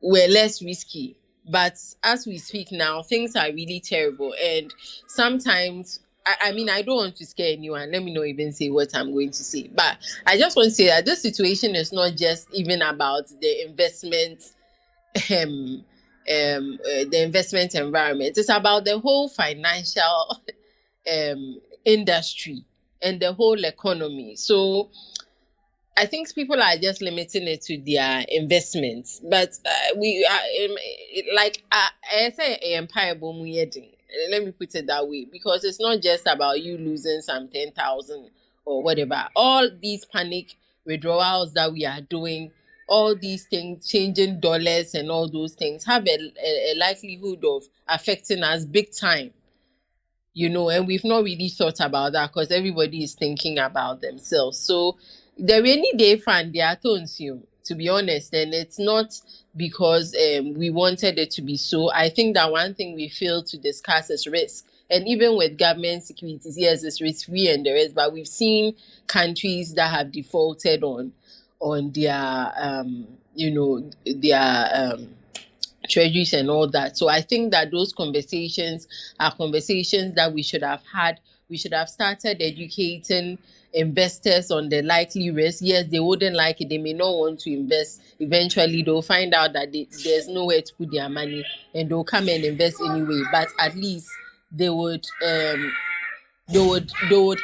S4: were less risky. But as we speak now, things are really terrible. And sometimes, I mean, I don't want to scare anyone. Let me not even say what I'm going to say. But I just want to say that this situation is not just even about the investment, the investment environment. It's about the whole financial industry and the whole economy. So I think people are just limiting it to their investments. But we are I say empire boom. Let me put it that way, because it's not just about you losing some 10,000 or whatever. All these panic withdrawals that we are doing, all these things, changing dollars and all those things, have a likelihood of affecting us big time. And we've not really thought about that, because everybody is thinking about themselves. So the rainy day fund, they are consumed, to be honest, and it's not because we wanted it to be so. I think that one thing we failed to discuss is risk. And even with government securities, yes, it's risk-free and the rest, but we've seen countries that have defaulted on their, their treasuries and all that. So I think that those conversations are conversations that we should have had. We should have started educating investors on the likely risk. Yes, they wouldn't like it. They may not want to invest. Eventually, they'll find out that there's nowhere to put their money, and they'll come and invest anyway. But at least they would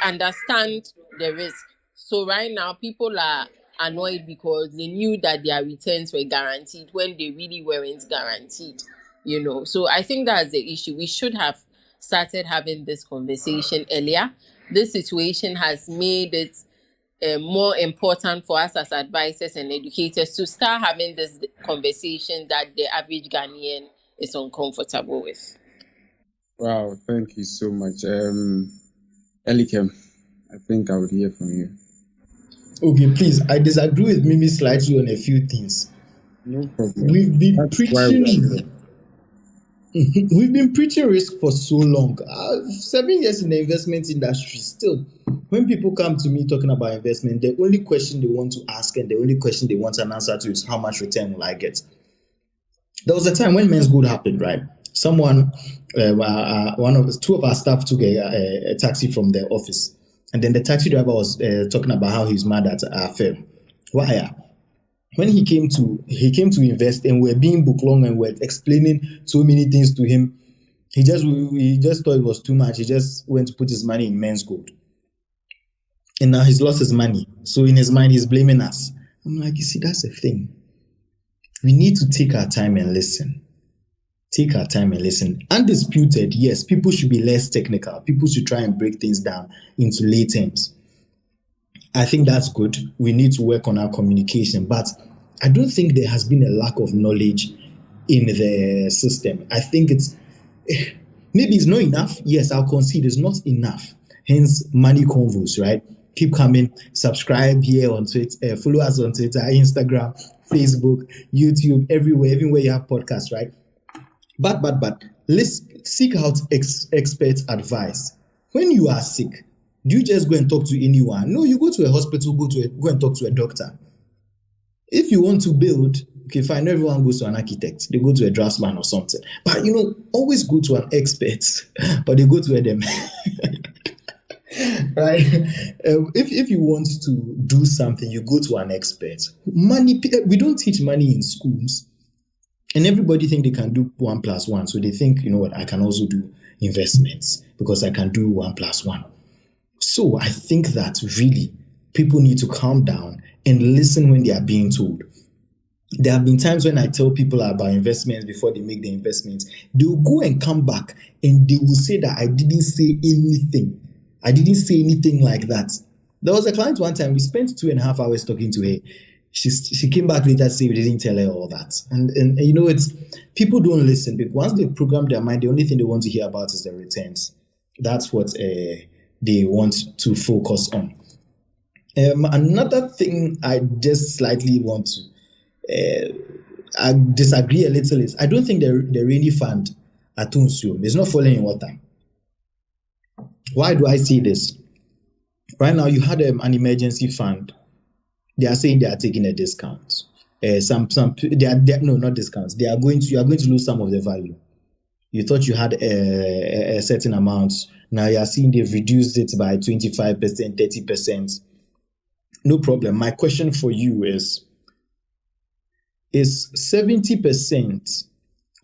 S4: understand the risk. So right now, people are annoyed because they knew that their returns were guaranteed when they really weren't guaranteed. So I think that's the issue. We should have started having this conversation earlier. This situation has made it more important for us as advisors and educators to start having this conversation that the average Ghanaian is uncomfortable with.
S3: Wow, thank you so much. Elikem, I think I would hear from you.
S2: Okay, please. I disagree with Mimi slightly on a few things.
S3: No problem.
S2: We've been
S3: That's why
S2: preaching. We've been preaching risk for so long. 7 years in the investment industry. Still, when people come to me talking about investment, the only question they want to ask and the only question they want an answer to is how much return will I get? There was a time when Men's Good happened, right? Someone, two of our staff took a taxi from their office, and then the taxi driver was talking about how he's mad at our firm. Why? When he came to invest, and we're being book long and we're explaining so many things to him, he just thought it was too much. He just went to put his money in Men's Gold, and now he's lost his money. So in his mind, he's blaming us. I'm like, you see, that's the thing. We need to take our time and listen. Take our time and listen. Undisputed, yes, people should be less technical. People should try and break things down into lay terms. I think that's good. We need to work on our communication, but I don't think there has been a lack of knowledge in the system. I think maybe it's not enough. Yes, I'll concede it's not enough. Hence, money convos, right? Keep coming. Subscribe here on Twitter. Follow us on Twitter, Instagram, Facebook, YouTube, everywhere you have podcasts, right? But let's seek out expert advice. When you are sick, do you just go and talk to anyone? No, you go to a hospital, go and talk to a doctor. If you want to build, okay, fine, everyone goes to an architect. They go to a draftsman or something. But, always go to an expert, but they go to them. Right? If you want to do something, you go to an expert. Money, we don't teach money in schools. And everybody think they can do 1 + 1. So they think, I can also do investments because I can do 1 + 1. So I think that really people need to calm down and listen when they are being told. There have been times when I tell people about investments before they make the investments, they will go and come back and they will say that I didn't say anything. I didn't say anything like that. There was a client one time, we spent 2.5 hours talking to her. She came back later to say we didn't tell her all that. And it's people don't listen. But once they've programmed their mind, the only thing they want to hear about is the returns. That's what they want to focus on. Another thing I just slightly want to I disagree a little is I don't think the rainy fund at Tunsu is not falling in water. Why do I say this? Right now, you had an emergency fund. They are saying they are taking a discount. No, not discounts. You are going to lose some of the value. You thought you had a certain amount. Now you are seeing they've reduced it by 25%, 30%. No problem. My question for you is 70%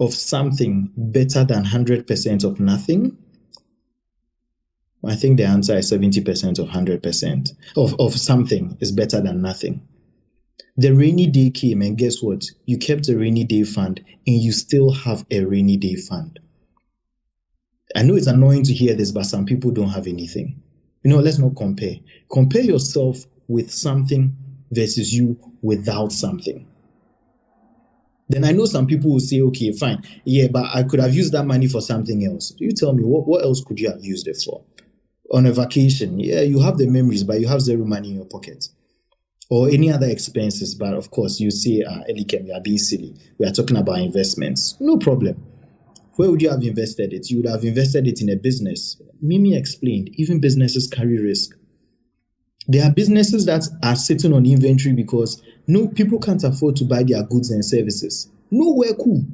S2: of something better than 100% of nothing? I think the answer is 70% of 100% of something is better than nothing. The rainy day came, and guess what? You kept a rainy day fund, and you still have a rainy day fund. I know it's annoying to hear this, but some people don't have anything. Let's not compare. Compare yourself with something versus you without something. Then I know some people will say, okay, fine. Yeah, but I could have used that money for something else. You tell me, what else could you have used it for? On a vacation, yeah, you have the memories, but you have zero money in your pocket. Or any other expenses, but of course, you say, Elikem, you are being silly. We are talking about investments. No problem. Where would you have invested it? You would have invested it in a business. Mimi explained, even businesses carry risk. There are businesses that are sitting on inventory because people can't afford to buy their goods and services. Nowhere cool.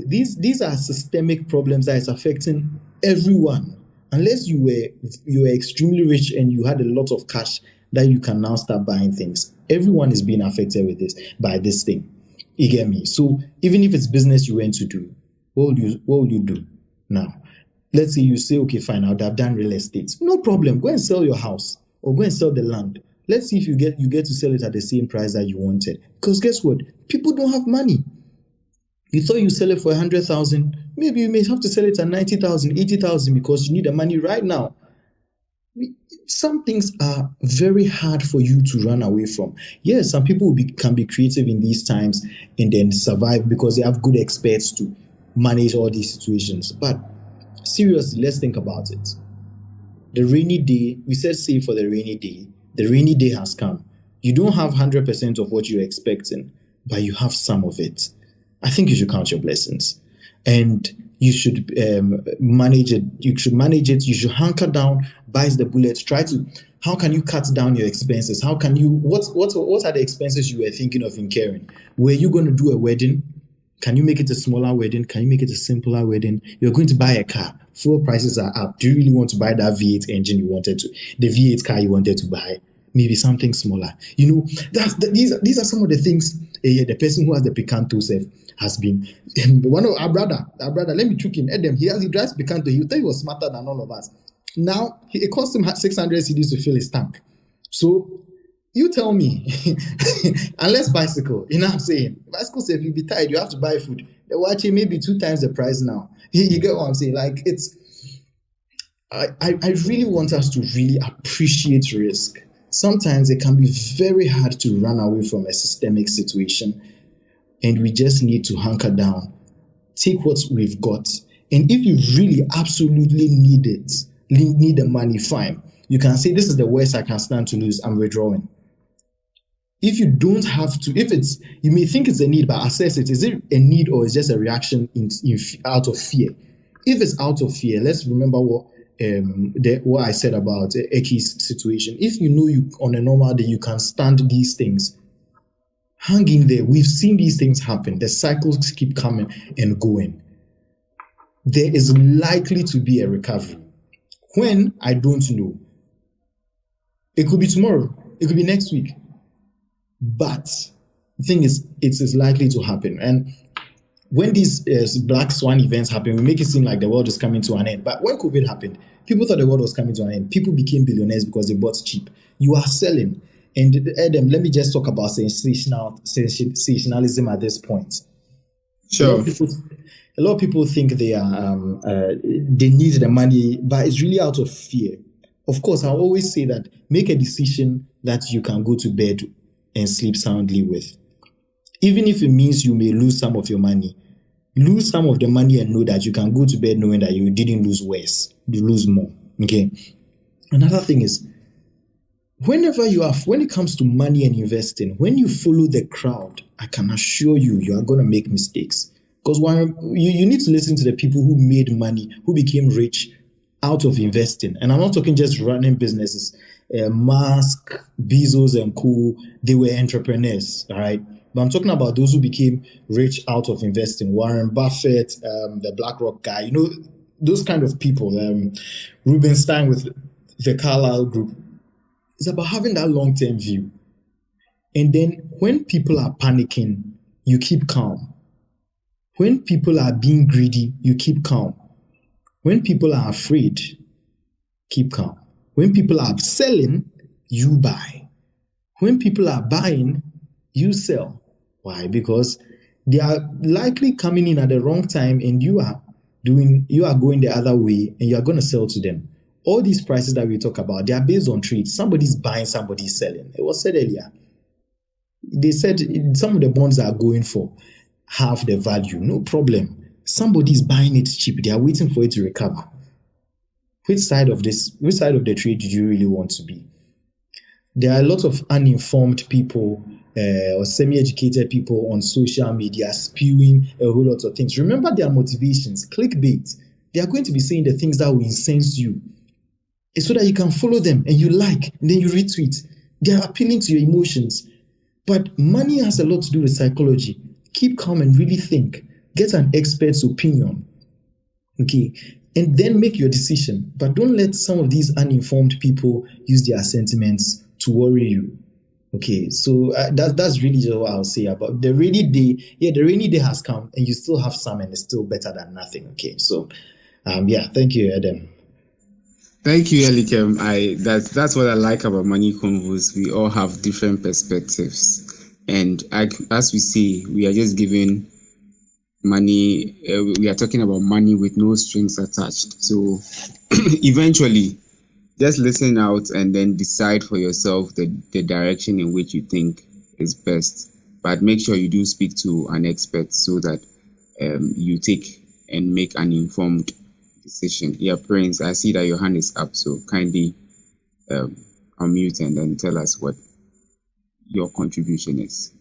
S2: These are systemic problems that is affecting everyone. unless you were extremely rich and you had a lot of cash that you can now start buying things. Everyone is being affected by this thing. You get me? So even if it's business you went to do, what will you do now? Let's say you say, okay, fine, I would have done real estate. No problem. Go and sell your house or go and sell the land. Let's see if you get to sell it at the same price that you wanted. Because guess what? People don't have money. You thought you sell it for 100,000. Maybe you may have to sell it at 90,000, 80,000 because you need the money right now. Some things are very hard for you to run away from. Yes, some people can be creative in these times and then survive because they have good experts to manage all these situations. But seriously, let's think about it. The rainy day, we said save for the rainy day. The rainy day has come. You don't have 100% of what you're expecting, but you have some of it. I think you should count your blessings. And you should manage it. You should manage it. You should hunker down, bite the bullet. How can you cut down your expenses? How can you, what are the expenses you were thinking of incurring? Were you going to do a wedding? Can you make it a smaller wedding? Can you make it a simpler wedding? You're going to buy a car. Fuel prices are up. Do you really want to buy that V8 engine the V8 car you wanted to buy? Maybe something smaller. You know, these are some of the things the person who has the Picanto self has been. One of our brother, let me trick him. Adam, he drives Picanto. He thought he was smarter than all of us. Now, it cost him 600 cedis to fill his tank. So, you tell me, unless bicycle, you know what I'm saying? Bicycle, if you be tired, you have to buy food. They're watching maybe 2 times the price now. You get what I'm saying? Like, I really want us to really appreciate risk. Sometimes it can be very hard to run away from a systemic situation, and we just need to hunker down, take what we've got, and if you really absolutely need the money, fine. You can say, this is the worst I can stand to lose, I'm withdrawing. If you don't have to, you may think it's a need, but assess it. Is it a need or is it just a reaction out of fear? If it's out of fear, let's remember what I said about Eki's situation. If you know you on a normal day you can stand these things, hang in there. We've seen these things happen. The cycles keep coming and going. There is likely to be a recovery. When? I don't know. It could be tomorrow. It could be next week. But the thing is, it is likely to happen. And when these black swan events happen, we make it seem like the world is coming to an end. But when COVID happened, people thought the world was coming to an end. People became billionaires because they bought cheap. You are selling. And Adam, let me just talk about sensationalism at this point.
S3: Sure.
S2: A lot of people think they need the money, but it's really out of fear. Of course, I always say that make a decision that you can go to bed and sleep soundly with. Even if it means you may lose some of your money, lose some of the money and know that you can go to bed knowing that you didn't lose worse, you lose more. Okay. Another thing is, when it comes to money and investing, when you follow the crowd, I can assure you are going to make mistakes. Because you need to listen to the people who made money, who became rich out of investing. And I'm not talking just running businesses. Musk, Bezos, and co. They were entrepreneurs, all right? But I'm talking about those who became rich out of investing. Warren Buffett, the BlackRock guy, you know, those kind of people. Rubenstein with the Carlyle Group. It's about having that long-term view. And then when people are panicking, you keep calm. When people are being greedy, you keep calm. When people are afraid, keep calm. When people are selling, you buy. When people are buying, you sell. Why? Because they are likely coming in at the wrong time and you are going the other way and you are going to sell to them. All these prices that we talk about, they are based on trades. Somebody's buying, somebody's selling. It was said earlier. They said some of the bonds are going for half the value. No problem. Somebody's buying it cheap. They are waiting for it to recover. Which side of the trade do you really want to be? There are a lot of uninformed people or semi-educated people on social media spewing a whole lot of things. Remember their motivations, clickbait. They are going to be saying the things that will incense you. It's so that you can follow them and you like, and then you retweet. They are appealing to your emotions. But money has a lot to do with psychology. Keep calm and really think. Get an expert's opinion. Okay. and then make your decision. But don't let some of these uninformed people use their sentiments to worry you. Okay, so that's really just what I'll say about the rainy day. Yeah, the rainy day has come, and you still have some, and it's still better than nothing. Okay, so thank you, Adam.
S3: Thank you, Elikem. That's what I like about Money Convos. We all have different perspectives, and as we say, we are just giving money. We are talking about money with no strings attached. So eventually, just listen out and then decide for yourself the direction in which you think is best. But make sure you do speak to an expert so that you take and make an informed decision. Yeah, Prince, I see that your hand is up, so kindly unmute and then tell us what your contribution is.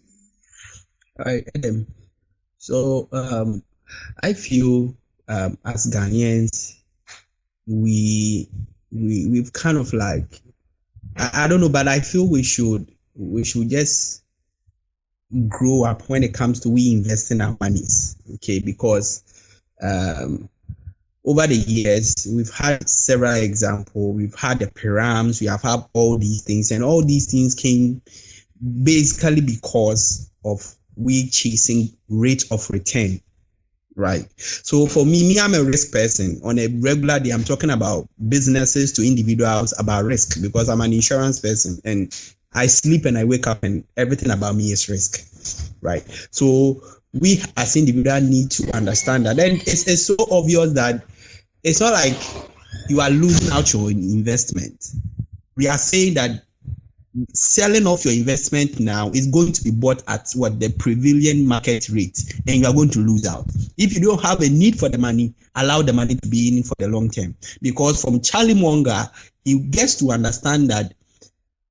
S7: All right, Adam. So I feel as Ghanaians, we've kind of like, I don't know, but I feel we should just grow up when it comes to we investing our monies, okay? Because over the years, we've had several examples. We've had the pyrams, we have had all these things, and all these things came basically because of we chasing rate of return, right? So for me, I'm a risk person. On a regular day, I'm talking about businesses to individuals about risk because I'm an insurance person and I sleep and I wake up and everything about me is risk, right? So we as individuals need to understand that. And it's so obvious that it's not like you are losing out your investment. We are saying that selling off your investment now is going to be bought at what the prevailing market rate, and you are going to lose out. If you don't have a need for the money, allow the money to be in for the long term. Because from Charlie Munger, he gets to understand that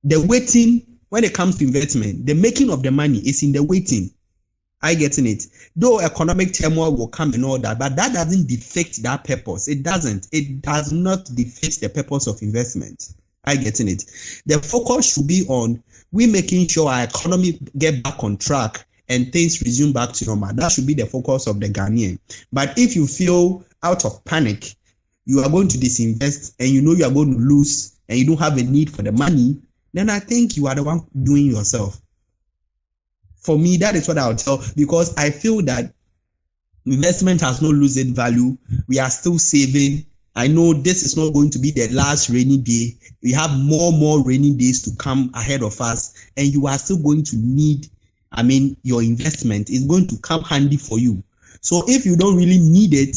S7: the waiting, when it comes to investment, the making of the money is in the waiting. I getting it. Though economic turmoil will come and all that, but that doesn't defect that purpose. It doesn't. It does not defect the purpose of investment. I getting it. The focus should be on we making sure our economy get back on track and things resume back to normal. That should be the focus of the Ghanaian. But if you feel out of panic, you are going to disinvest and you know you are going to lose and you don't have a need for the money, then I think you are the one doing yourself. For me, that is what I'll tell, because I feel that investment has not lost its value. We are still saving. I know this is not going to be the last rainy day. We have more rainy days to come ahead of us, and you are still going to need, your investment is going to come handy for you. So if you don't really need it,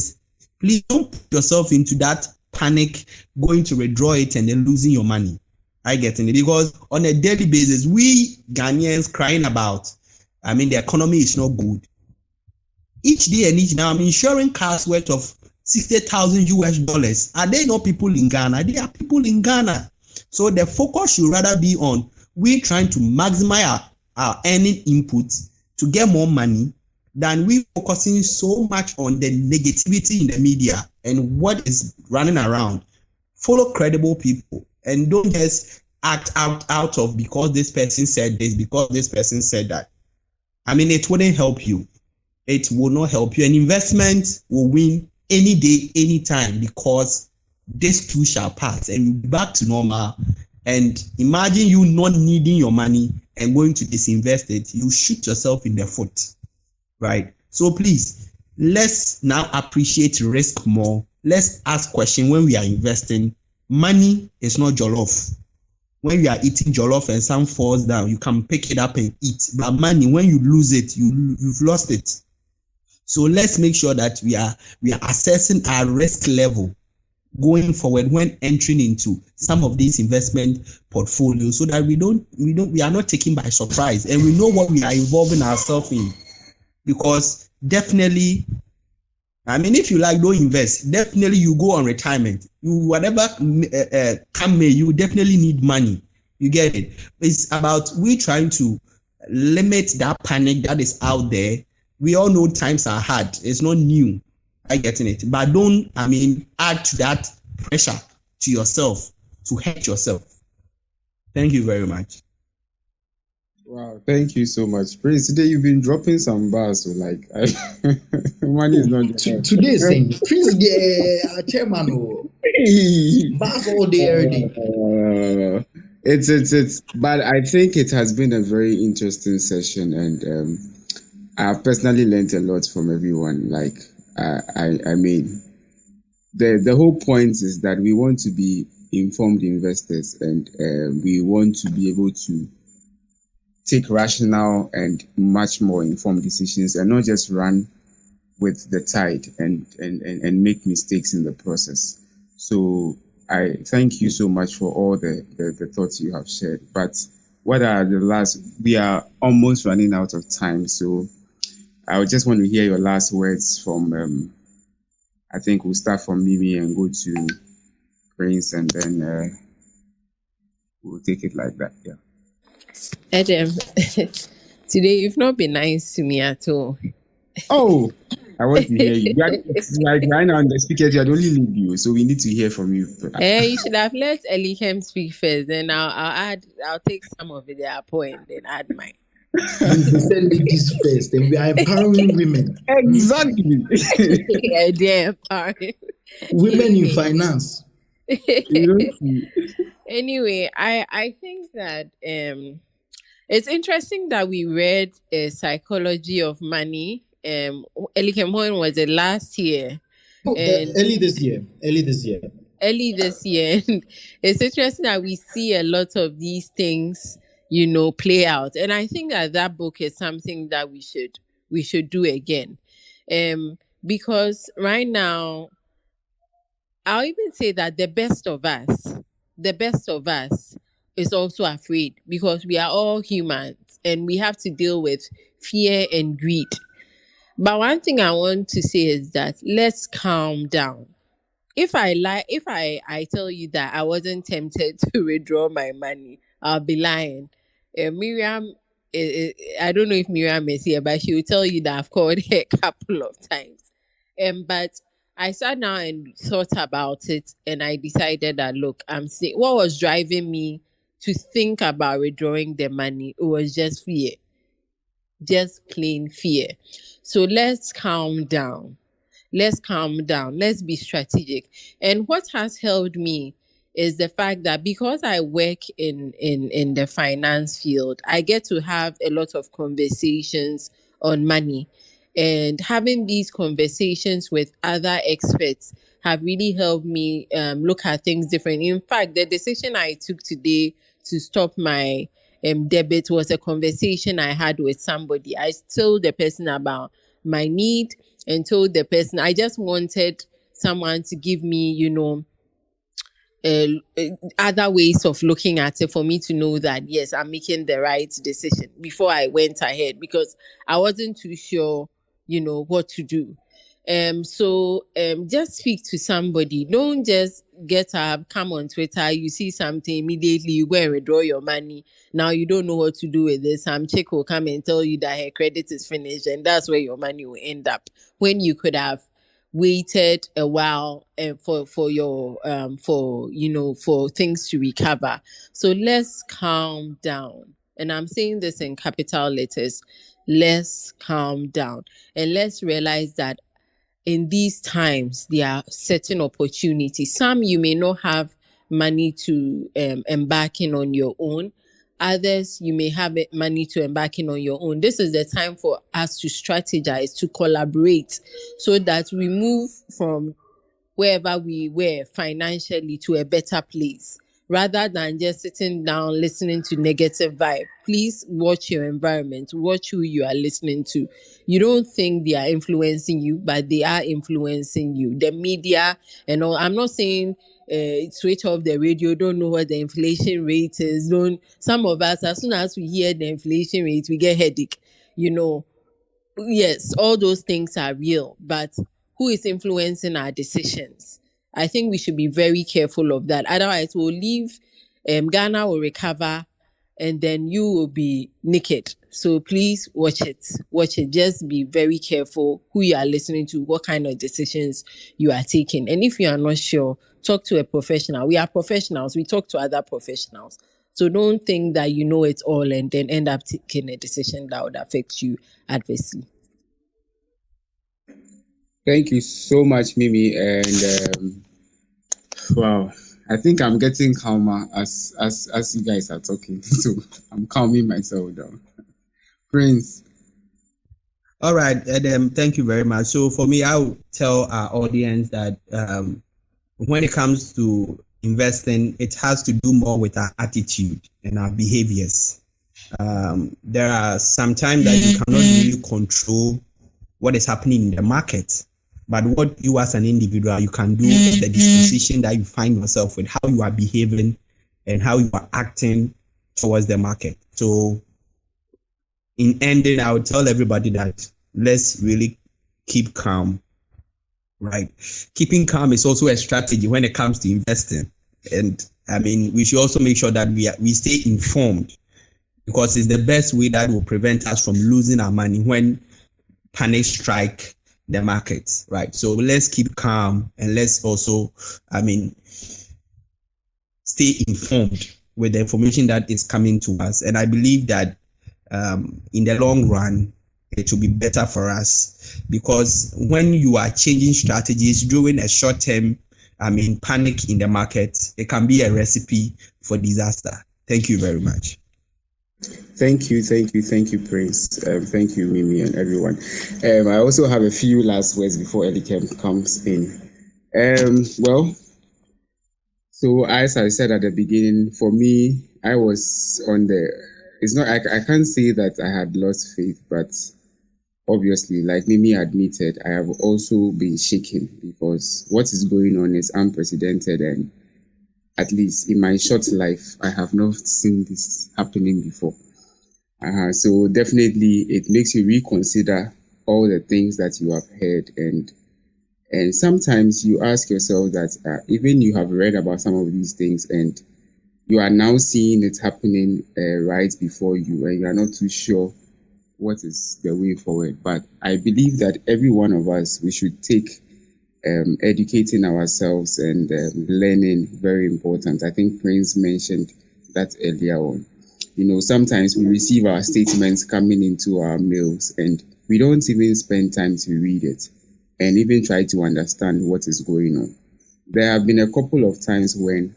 S7: please don't put yourself into that panic, going to withdraw it and then losing your money. I get it, because on a daily basis, we Ghanaians crying about, the economy is not good. Each day and each now, I'm insuring cars worth of $60,000. Are there not people in Ghana? There are people in Ghana. So the focus should rather be on we trying to maximize our earning inputs to get more money than we focusing so much on the negativity in the media and what is running around. Follow credible people and don't just act out of because this person said this, because this person said that. It wouldn't help you. It will not help you. An investment will win any day, anytime, because this too shall pass and you'll be back to normal. And imagine you not needing your money and going to disinvest it. You shoot yourself in the foot, right? So please, let's now appreciate risk more. Let's ask questions when we are investing. Money is not jollof. When you are eating jollof and some falls down, you can pick it up and eat. But money, when you lose it, you've lost it. So let's make sure that we are assessing our risk level going forward when entering into some of these investment portfolios, so that we are not taken by surprise and we know what we are involving ourselves in. Because definitely, if you don't invest, definitely you go on retirement. Whatever come may, you definitely need money. You get it? It's about we trying to limit that panic that is out there. We all know times are hard. It's not new. I getting it. But don't, add to that pressure to yourself to hurt yourself. Thank you very much.
S3: Wow, thank you so much. Prince, today you've been dropping some bars, so like money is not
S2: Today, saying Prince, yeah, chairman, bars all day, every day.
S3: It's but I think it has been a very interesting session, and I've personally learned a lot from everyone. Like I mean, the whole point is that we want to be informed investors, and we want to be able to take rational and much more informed decisions, and not just run with the tide and make mistakes in the process. So I thank you so much for all the thoughts you have shared. But what are the last? We are almost running out of time, so I would just want to hear your last words from. I think we'll start from Mimi and go to Prince, and then we'll take it like that. Yeah.
S4: Adam, today you've not been nice to me at all.
S3: Oh, I want to hear you. Like right now, the speakers, you only leave you, so we need to hear from you.
S4: You should have let Elikem speak first. Then I'll take some of their point, then add mine.
S2: You said ladies first, and we are empowering women.
S3: Exactly.
S4: Yeah, they're empowering
S2: Women in finance.
S4: Anyway, I think that it's interesting that we read Psychology of Money. Elikem was it last year?
S2: Early this year.
S4: Early this year. And it's interesting that we see a lot of these things, play out. And I think that book is something that we should do again. Because right now, I'll even say that the best of us is also afraid, because we are all humans and we have to deal with fear and greed. But one thing I want to say is that let's calm down. If I tell you that I wasn't tempted to withdraw my money, I'll be lying. Miriam, I don't know if Miriam is here, but she will tell you that I've called her a couple of times. But I sat down and thought about it, and I decided that, look, what was driving me to think about withdrawing the money? It was just fear, just plain fear. So let's calm down. Let's be strategic. And what has helped me is the fact that because I work in the finance field, I get to have a lot of conversations on money. And having these conversations with other experts have really helped me look at things differently. In fact, the decision I took today to stop my debit was a conversation I had with somebody. I told the person about my need and told the person I just wanted someone to give me, other ways of looking at it for me to know that, yes, I'm making the right decision before I went ahead, because I wasn't too sure, what to do. So just speak to somebody. Don't just get up, come on Twitter, you see something, immediately you go and withdraw your money. Now you don't know what to do with this. Some chick will come and tell you that her credit is finished, and that's where your money will end up, when you could have waited a while for your for things to recover. So let's calm down. And I'm saying this in capital letters. Let's calm down, and let's realize that in these times there are certain opportunities. Some you may not have money to embark in on your own. Others you may have money to embark in on your own. This is the time for us to strategize, to collaborate, so that we move from wherever we were financially to a better place, rather than just sitting down listening to negative vibe. Please watch your environment, watch who you are listening to. You don't think they are influencing you, but they are influencing you. The media and all. I'm not saying switch off the radio, don't know what the inflation rate is. Some of us, as soon as we hear the inflation rate, we get headache. Yes, all those things are real, but who is influencing our decisions? I think we should be very careful of that. Otherwise, we'll leave, Ghana will recover, and then you will be naked. So please watch it. Just be very careful who you are listening to, what kind of decisions you are taking. And if you are not sure, talk to a professional. We are professionals. We talk to other professionals. So don't think that you know it all and then end up taking a decision that would affect you adversely.
S3: Thank you so much, Mimi. And wow, I think I'm getting calmer as you guys are talking. So I'm calming myself down. Prince.
S7: All right, thank you very much. So for me, I would tell our audience that when it comes to investing, it has to do more with our attitude and our behaviors. There are some times that you cannot really control what is happening in the market, but what you as an individual you can do is the disposition that you find yourself with, how you are behaving and how you are acting towards the market. So in ending, I would tell everybody that let's really keep calm, right? Keeping calm is also a strategy when it comes to investing. And I mean, we should also make sure that we stay informed, because it's the best way that will prevent us from losing our money when panic strike the markets, right? So let's keep calm and let's also, stay informed with the information that is coming to us. And I believe that in the long run, it will be better for us, because when you are changing strategies during a short term, panic in the market, it can be a recipe for disaster. Thank you very much.
S3: Thank you, Prince. Thank you, Mimi, and everyone. I also have a few last words before Elikem comes in. So as I said at the beginning, for me, I was on the. It's not. I can't say that I had lost faith, but obviously, like Mimi admitted, I have also been shaken, because what is going on is unprecedented, and at least in my short life, I have not seen this happening before. So definitely it makes you reconsider all the things that you have heard, and sometimes you ask yourself that even you have read about some of these things and you are now seeing it happening right before you, and you are not too sure what is the way forward. But I believe that every one of us, we should take educating ourselves and learning very important. I think Prince mentioned that earlier on. Sometimes we receive our statements coming into our mails and we don't even spend time to read it and even try to understand what is going on. There have been a couple of times when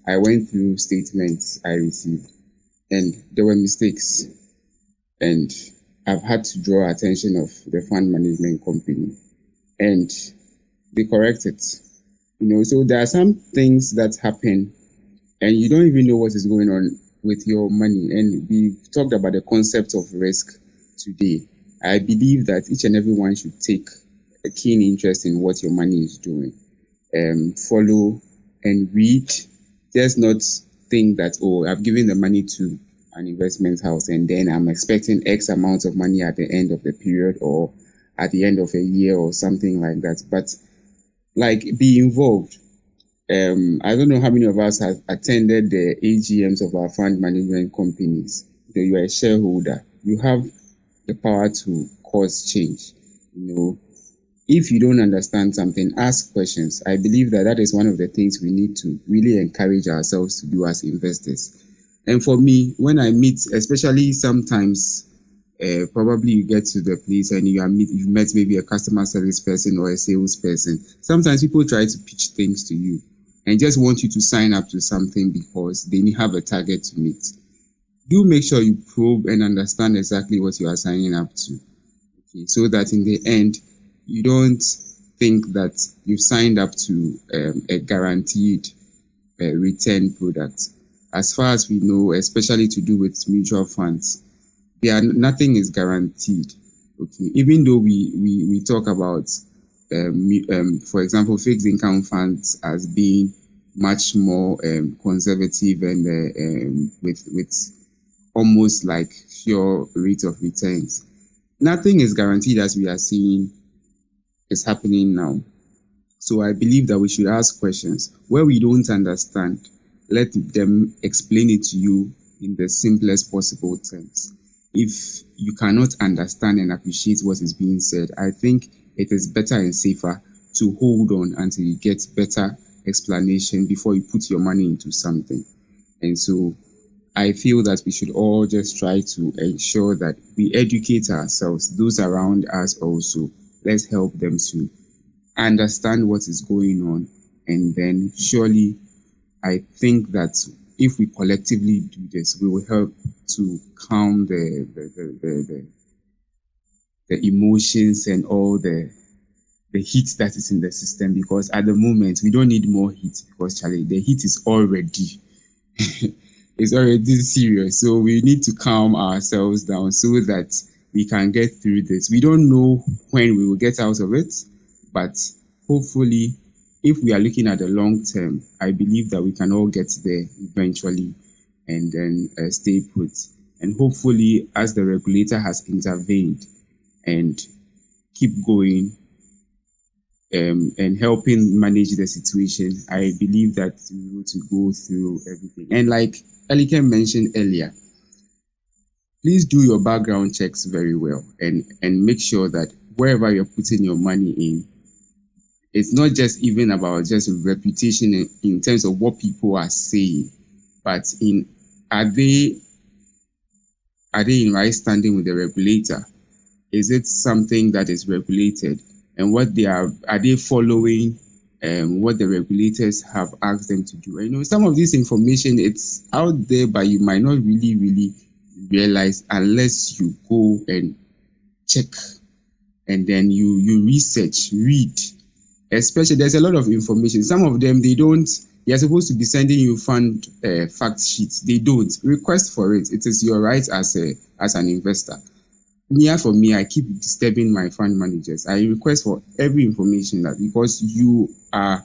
S3: I went through statements I received and there were mistakes, and I've had to draw attention of the fund management company and they correct it. So there are some things that happen and you don't even know what is going on with your money. And we've talked about the concept of risk today. I believe that each and everyone should take a keen interest in what your money is doing. Follow and read. Just not think that, I've given the money to an investment house and then I'm expecting X amount of money at the end of the period or at the end of a year or something like that. But be involved. I don't know how many of us have attended the AGMs of our fund management companies. You are a shareholder. You have the power to cause change. If you don't understand something, ask questions. I believe that is one of the things we need to really encourage ourselves to do as investors. And for me, when I meet, especially sometimes, probably you get to the place and you've met maybe a customer service person or a sales person. Sometimes people try to pitch things to you and just want you to sign up to something because they have a target to meet. Do make sure you probe and understand exactly what you are signing up to, okay, so that in the end, you don't think that you've signed up to a guaranteed return product. As far as we know, especially to do with mutual funds, nothing is guaranteed. Okay, even though we talk about for example, fixed income funds as being much more conservative and with almost like sure rate of returns. Nothing is guaranteed, as we are seeing is happening now. So I believe that we should ask questions. Where we don't understand, let them explain it to you in the simplest possible terms. If you cannot understand and appreciate what is being said, I think it is better and safer to hold on until you get better explanation before you put your money into something. And so I feel that we should all just try to ensure that we educate ourselves, those around us also. Let's help them to understand what is going on. And then surely I think that if we collectively do this, we will help to calm the emotions and all the heat that is in the system, because at the moment we don't need more heat, because Charlie, the heat is already it's already serious. So we need to calm ourselves down so that we can get through this. We don't know when we will get out of it, but hopefully, if we are looking at the long term, I believe that we can all get there eventually and then stay put. And hopefully, as the regulator has intervened and keep going, and helping manage the situation, I believe that we need to go through everything. And like Elike mentioned earlier, please do your background checks very well and make sure that wherever you're putting your money in, it's not just even about just reputation in terms of what people are saying, but are they in right standing with the regulator? Is it something that is regulated? And what are they following what the regulators have asked them to do? I know some of this information, it's out there, but you might not really realize unless you go and check and then you research, read. Especially, there's a lot of information. Some of them, they are supposed to be sending you fund fact sheets. They don't. Request for it. It is your right as an investor. For me, I keep disturbing my fund managers. I request for every information that, because you are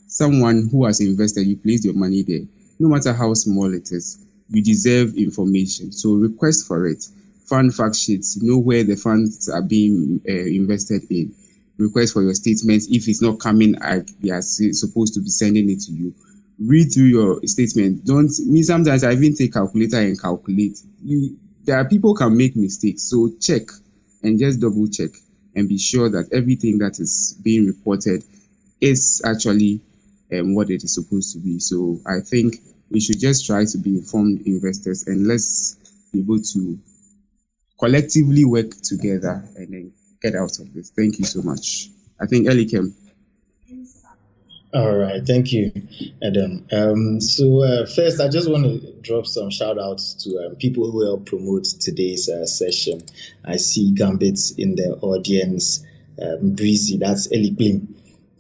S3: someone who has invested, you place your money there. No matter how small it is, you deserve information. So request for it. Fund fact sheets, know where the funds are being invested in. Request for your statements. If it's not coming, they are supposed to be sending it to you. Read through your statement. Sometimes I even take calculator and calculate. There are people can make mistakes, so check and just double check and be sure that everything that is being reported is actually what it is supposed to be. So I think we should just try to be informed investors, and let's be able to collectively work together and then get out of this. Thank you so much. I think Elikem.
S2: All right, thank you, Adam. So first, I just want to drop some shout outs to people who helped promote today's session. I see Gambit in the audience, Breezy, that's Ellie Blim.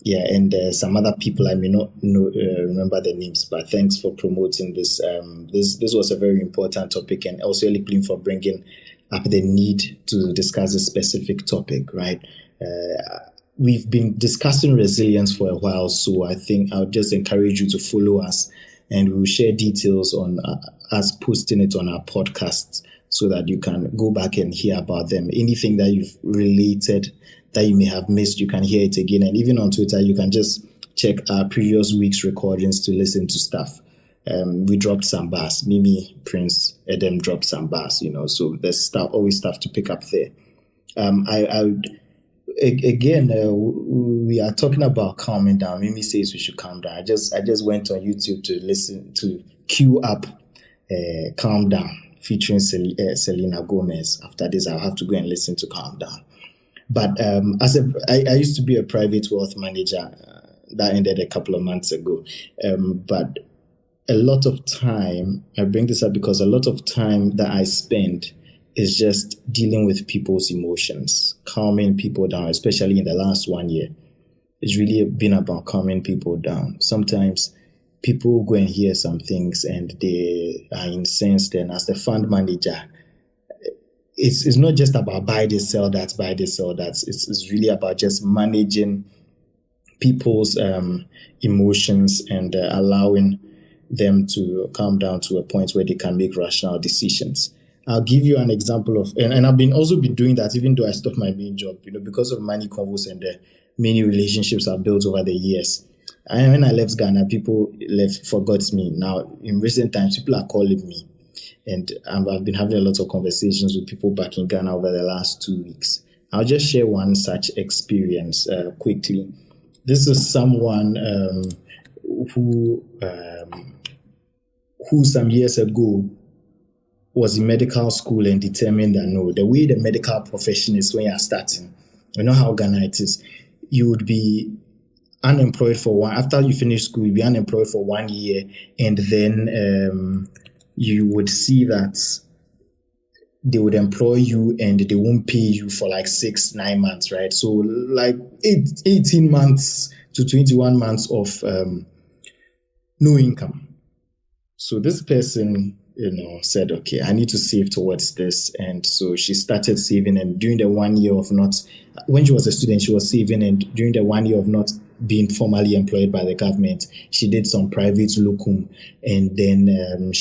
S2: Yeah, and some other people I may not remember the names, but thanks for promoting this. This was a very important topic, and also Ellie Blim for bringing up the need to discuss a specific topic, right? We've been discussing resilience for a while, so I think I'll just encourage you to follow us, and we'll share details on us posting it on our podcast so that you can go back and hear about them. Anything that you've related that you may have missed, you can hear it again. And even on Twitter, you can just check our previous week's recordings to listen to stuff. We dropped some bars. Mimi, Prince, Edem dropped some bars, so there's always stuff to pick up there. We are talking about calming down. Mimi says we should calm down. I just went on YouTube to listen to queue up Calm Down featuring Selena Gomez. After this, I'll have to go and listen to Calm Down. But I used to be a private wealth manager that ended a couple of months ago. But a lot of time, I bring this up because a lot of time that I spend is just dealing with people's emotions, calming people down, especially in the last 1 year. It's really been about calming people down. Sometimes people go and hear some things and they are incensed, and as the fund manager, it's not just about buy this, sell that, buy this, sell that. It's really about just managing people's emotions and allowing them to calm down to a point where they can make rational decisions. I'll give you an example of, and I've also been doing that even though I stopped my main job, because of money convos and the many relationships I've built over the years. And when I left Ghana, people forgot me. Now, in recent times, people are calling me. And I've been having a lot of conversations with people back in Ghana over the last 2 weeks. I'll just share one such experience quickly. This is someone who some years ago was in medical school and determined that no, the way the medical profession is when you're starting, you know how Ghana it is, you would be unemployed for one, after you finish school, you'd be unemployed for 1 year, and then you would see that they would employ you and they won't pay you for like 6-9 months, right? So like 18 months to 21 months of no income. So this person, said, okay, I need to save towards this. And so she started saving, and during the 1 year of not, when she was a student, she was saving, and during the 1 year of not being formally employed by the government, she did some private locum, and then as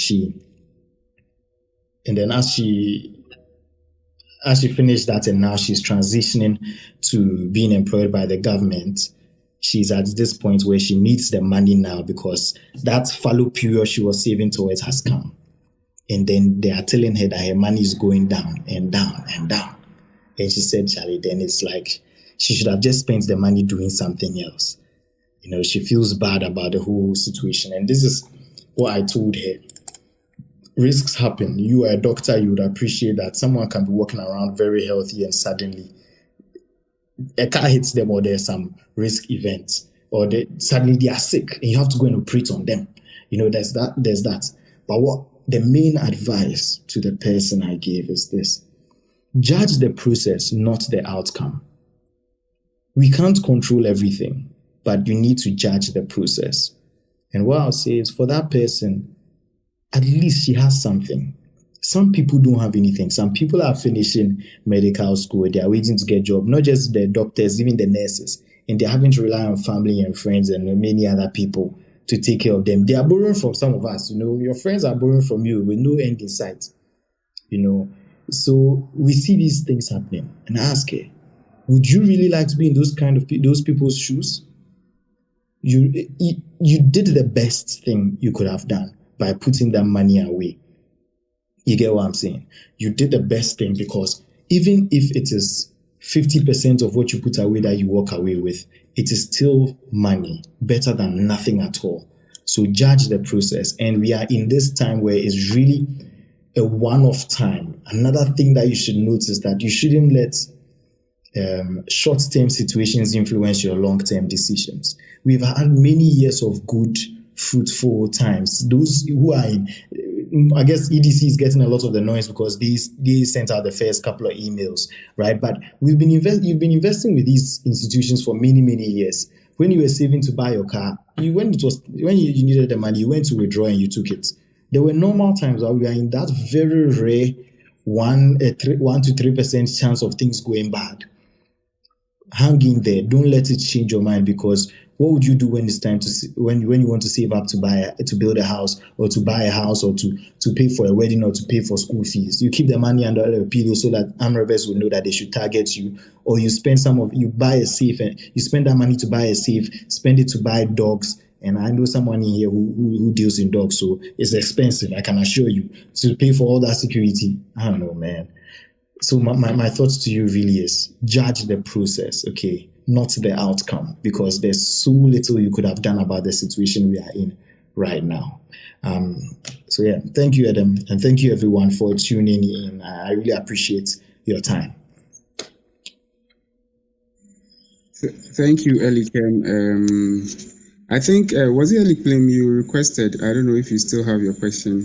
S2: she finished that, and now she's transitioning to being employed by the government, she's at this point where she needs the money now because that fallow period she was saving towards has come. And then they are telling her that her money is going down and down and down. And she said, Charlie, then it's like she should have just spent the money doing something else. She feels bad about the whole situation. And this is what I told her. Risks happen. You are a doctor, you would appreciate that someone can be walking around very healthy and suddenly a car hits them, or there's some risk event, or suddenly they are sick and you have to go and operate on them. There's that. But what the main advice to the person I gave is this: judge the process, not the outcome. We can't control everything, but you need to judge the process. And what I'll say is, for that person, at least she has something. Some people don't have anything. Some people are finishing medical school. They are waiting to get a job, not just the doctors, even the nurses. And they're having to rely on family and friends and many other people to take care of them. They are borrowing from some of us. Your friends are borrowing from you with no end in sight. So we see these things happening. And I ask her, would you really like to be in those people's shoes? You did the best thing you could have done by putting that money away. You get what I'm saying? You did the best thing, because even if it is 50% of what you put away that you walk away with, it is still money, better than nothing at all. So judge the process. And we are in this time where it's really a one-off time. Another thing that you should notice, that you shouldn't let short-term situations influence your long-term decisions. We've had many years of good, fruitful times. Those who are in, I guess EDC is getting a lot of the noise because they sent out the first couple of emails, right? But you've been investing with these institutions for many, many years. When you were saving to buy your car, when you needed the money, you went to withdraw and you took it. There were normal times where we are in that very rare 1 to 3% chance of things going bad. Hang in there. Don't let it change your mind, because what would you do when it's time when you want to save up to build a house, or to buy a house, or to pay for a wedding, or to pay for school fees? You keep the money under a pillow so that armed rebels will know that they should target you, or you buy a safe and you spend that money to buy a safe, spend it to buy dogs. And I know someone in here who deals in dogs, so it's expensive, I can assure you, to pay for all that security. I don't know, man. So my thoughts to you really is, judge the process, okay, not the outcome, because there's so little you could have done about the situation we are in right now. So yeah, thank you, Adam, and thank you everyone for tuning in. I really appreciate your time.
S3: Thank you, Elikem. I think, was it Elikem you requested? I don't know if you still have your question.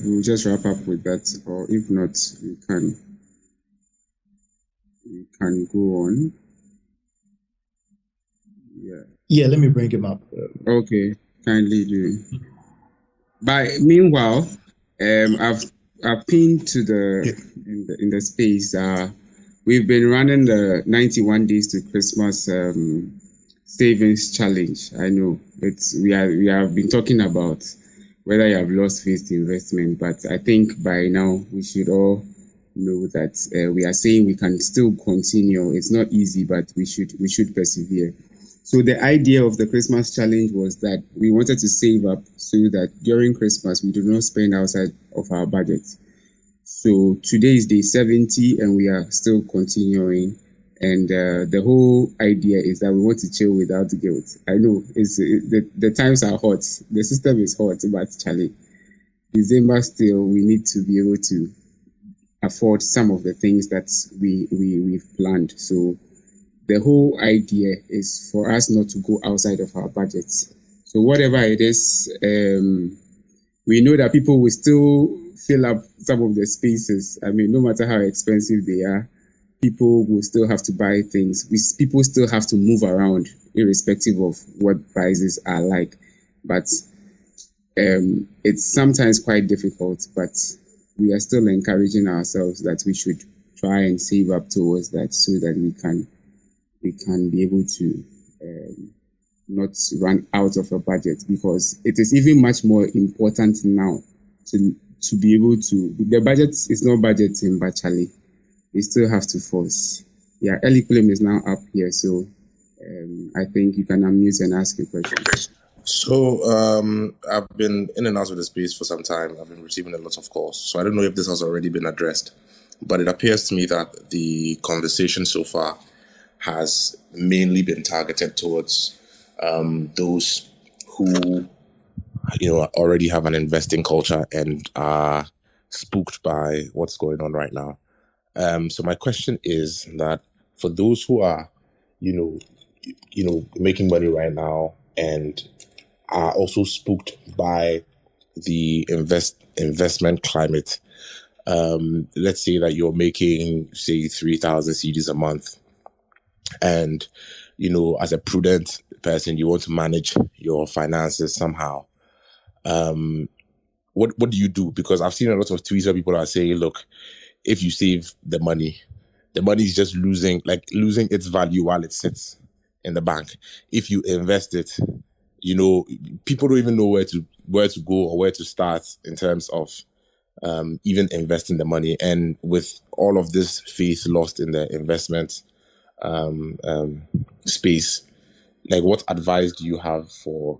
S3: We'll just wrap up with that, or if not, we can go on.
S2: Yeah, let me bring him up.
S3: Okay, kindly do. Meanwhile, I've pinned to in the space. We've been running the 91 days to Christmas savings challenge. I know we have been talking about whether you have lost faith in investment, but I think by now we should all know that we are saying we can still continue. It's not easy, but we should persevere. So the idea of the Christmas challenge was that we wanted to save up so that during Christmas we do not spend outside of our budget. So today is day 70 and we are still continuing. And the whole idea is that we want to chill without guilt. I know the times are hot. The system is hot, but Charlie, December still, we need to be able to afford some of the things that we've planned. So the whole idea is for us not to go outside of our budgets. So whatever it is, we know that people will still fill up some of the spaces. I mean, no matter how expensive they are, people will still have to buy things. People still have to move around, irrespective of what prices are like. But it's sometimes quite difficult, but we are still encouraging ourselves that we should try and save up towards that so that we can be able to not run out of a budget, because it is even much more important now to be able to. The budget is not budgeting, but Charlie, we still have to force. Yeah, Ellie Claim is now up here, so I think you can unmute and ask a question.
S9: So I've been in and out of the space for some time. I've been receiving a lot of calls. So I don't know if this has already been addressed, but it appears to me that the conversation so far has mainly been targeted towards those who, already have an investing culture and are spooked by what's going on right now. So my question is that for those who are, making money right now and are also spooked by the investment climate. Let's say that you're making, say, 3,000 CDs a month, and as a prudent person, you want to manage your finances somehow. What do you do? Because I've seen a lot of tweets where people are saying, look, if you save the money is just losing its value while it sits in the bank. If you invest it, people don't even know where to go or where to start in terms of even investing the money. And with all of this faith lost in the investment space, what advice do you have for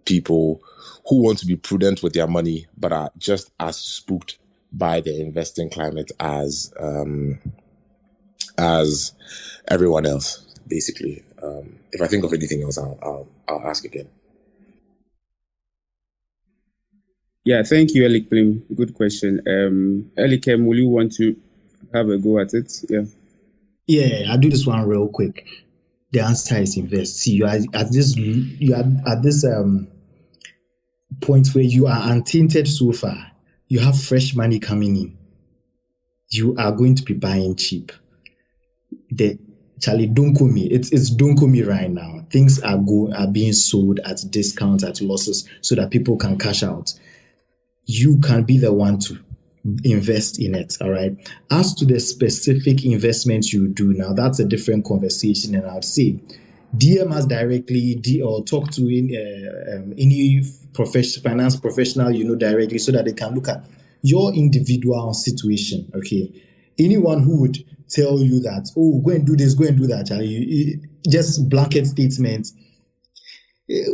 S9: people who want to be prudent with their money but are just as spooked by the investing climate as everyone else, basically? If I think of anything else, I'll ask again.
S3: Yeah, thank you, Elikim. Good question. Elikim, will you want to have a go at it?
S2: Yeah, I'll do this one real quick. The answer is invest. See, you are at this point where you are untainted so far. You have fresh money coming in. You are going to be buying cheap. Charlie, don't call me. It's don't call me right now. Things are being sold at discounts, at losses, so that people can cash out. You can be the one to invest in it. All right. As to the specific investments you do now, that's a different conversation, and I'd say DM us directly, or talk to any finance professional directly, so that they can look at your individual situation. Okay. Anyone who would tell you that, oh, go and do this, go and do that, just blanket statements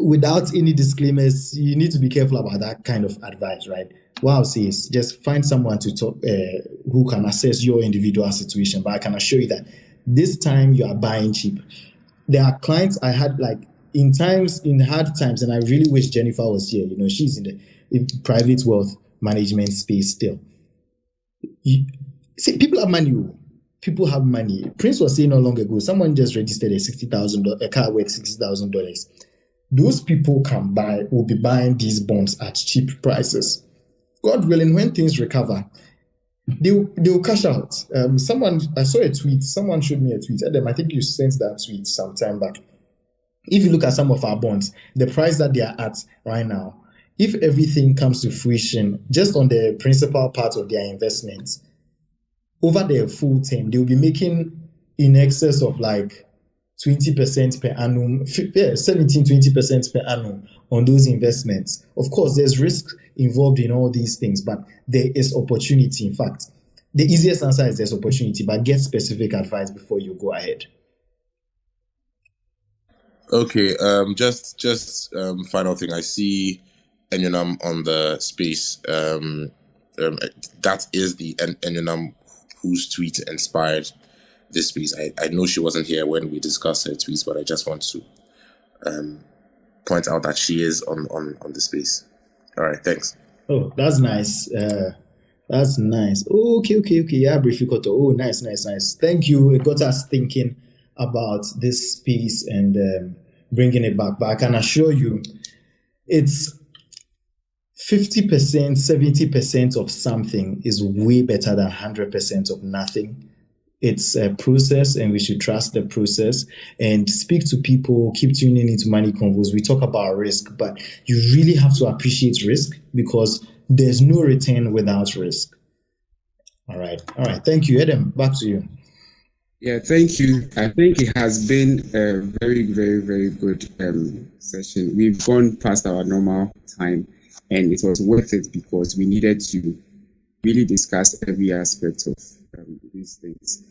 S2: without any disclaimers, you need to be careful about that kind of advice, right? What I'll say is just find someone to talk who can assess your individual situation. But I can assure you that this time you are buying cheap. There are clients I had in hard times, and I really wish Jennifer was here. She's in the private wealth management space still. See, people have money. People have money. Prince was saying not long ago, someone just registered a car worth $60,000. Those people will be buying these bonds at cheap prices. God willing, when things recover, they'll cash out. I saw a tweet. Someone showed me a tweet. Adam, I think you sent that tweet some time back. If you look at some of our bonds, the price that they are at right now, if everything comes to fruition, just on the principal part of their investments, over their full term, they'll be making in excess of 20% per annum, 17-20% per annum on those investments. Of course, there's risk involved in all these things, but there is opportunity. In fact, the easiest answer is there's opportunity, but get specific advice before you go ahead.
S9: Okay, just final thing. I see Enyonam on the space. That is the Enyonam whose tweet inspired this piece. I know she wasn't here when we discussed her tweets, but I just want to point out that she is on the space. All right, thanks.
S2: Oh, that's nice. That's nice. Oh, okay. Yeah, briefly got. Oh, nice. Thank you. It got us thinking about this piece and bringing it back. But I can assure you, it's 50%, 70% of something is way better than 100% of nothing. It's a process, and we should trust the process and speak to people. Keep tuning into Money Convos. We talk about risk, but you really have to appreciate risk because there's no return without risk. All right. Thank you, Adam. Back to you.
S3: Yeah, thank you. I think it has been a very, very, very good session. We've gone past our normal time, and it was worth it because we needed to really discuss every aspect of these things.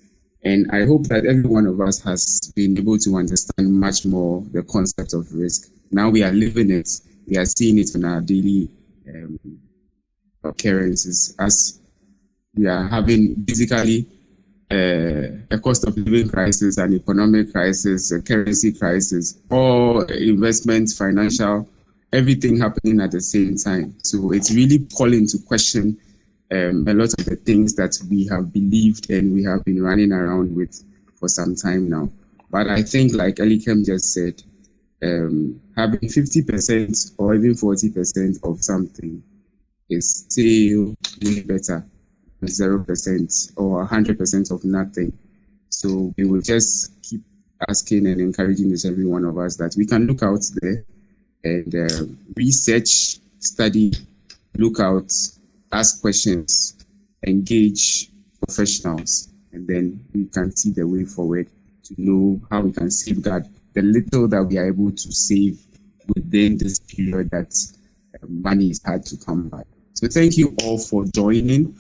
S3: And I hope that every one of us has been able to understand much more the concept of risk. Now we are living it. We are seeing it in our daily occurrences as we are having basically a cost of living crisis, an economic crisis, a currency crisis, or investment, financial, everything happening at the same time. So it's really calling to question a lot of the things that we have believed and we have been running around with for some time now. But I think, like Elikem just said, having 50% or even 40% of something is still way better than 0% or 100% of nothing. So we will just keep asking and encouraging each every one of us that we can look out there and research, study, look out, ask questions, engage professionals, and then we can see the way forward to know how we can safeguard the little that we are able to save within this period that money is hard to come by. So thank you all for joining,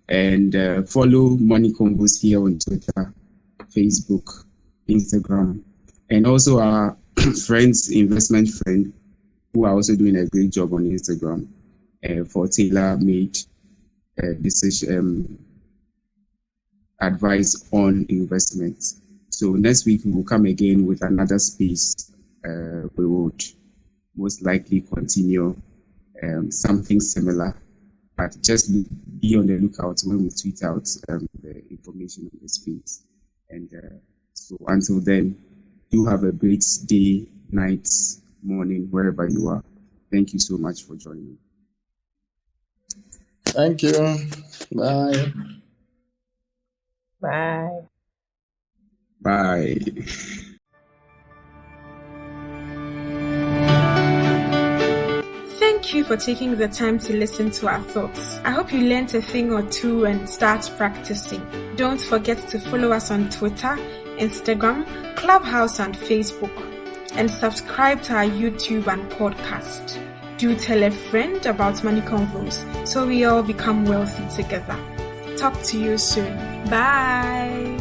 S3: and follow Money Convos here on Twitter, Facebook, Instagram, and also our friends, investment friend, who are also doing a great job on Instagram for tailor-made decision advice on investments. So next week we will come again with another space. We would most likely continue something similar, but just be on the lookout when we tweet out the information on the space. And so until then, do have a great day, night, morning, wherever you are. Thank you so much for joining.
S2: Thank you. Bye.
S4: Bye.
S3: Bye.
S1: Thank you for taking the time to listen to our thoughts. I hope you learned a thing or two and start practicing. Don't forget to follow us on Twitter, Instagram, Clubhouse, and Facebook, and subscribe to our YouTube and podcast. Do tell a friend about Money Convos so we all become wealthy together. Talk to you soon. Bye.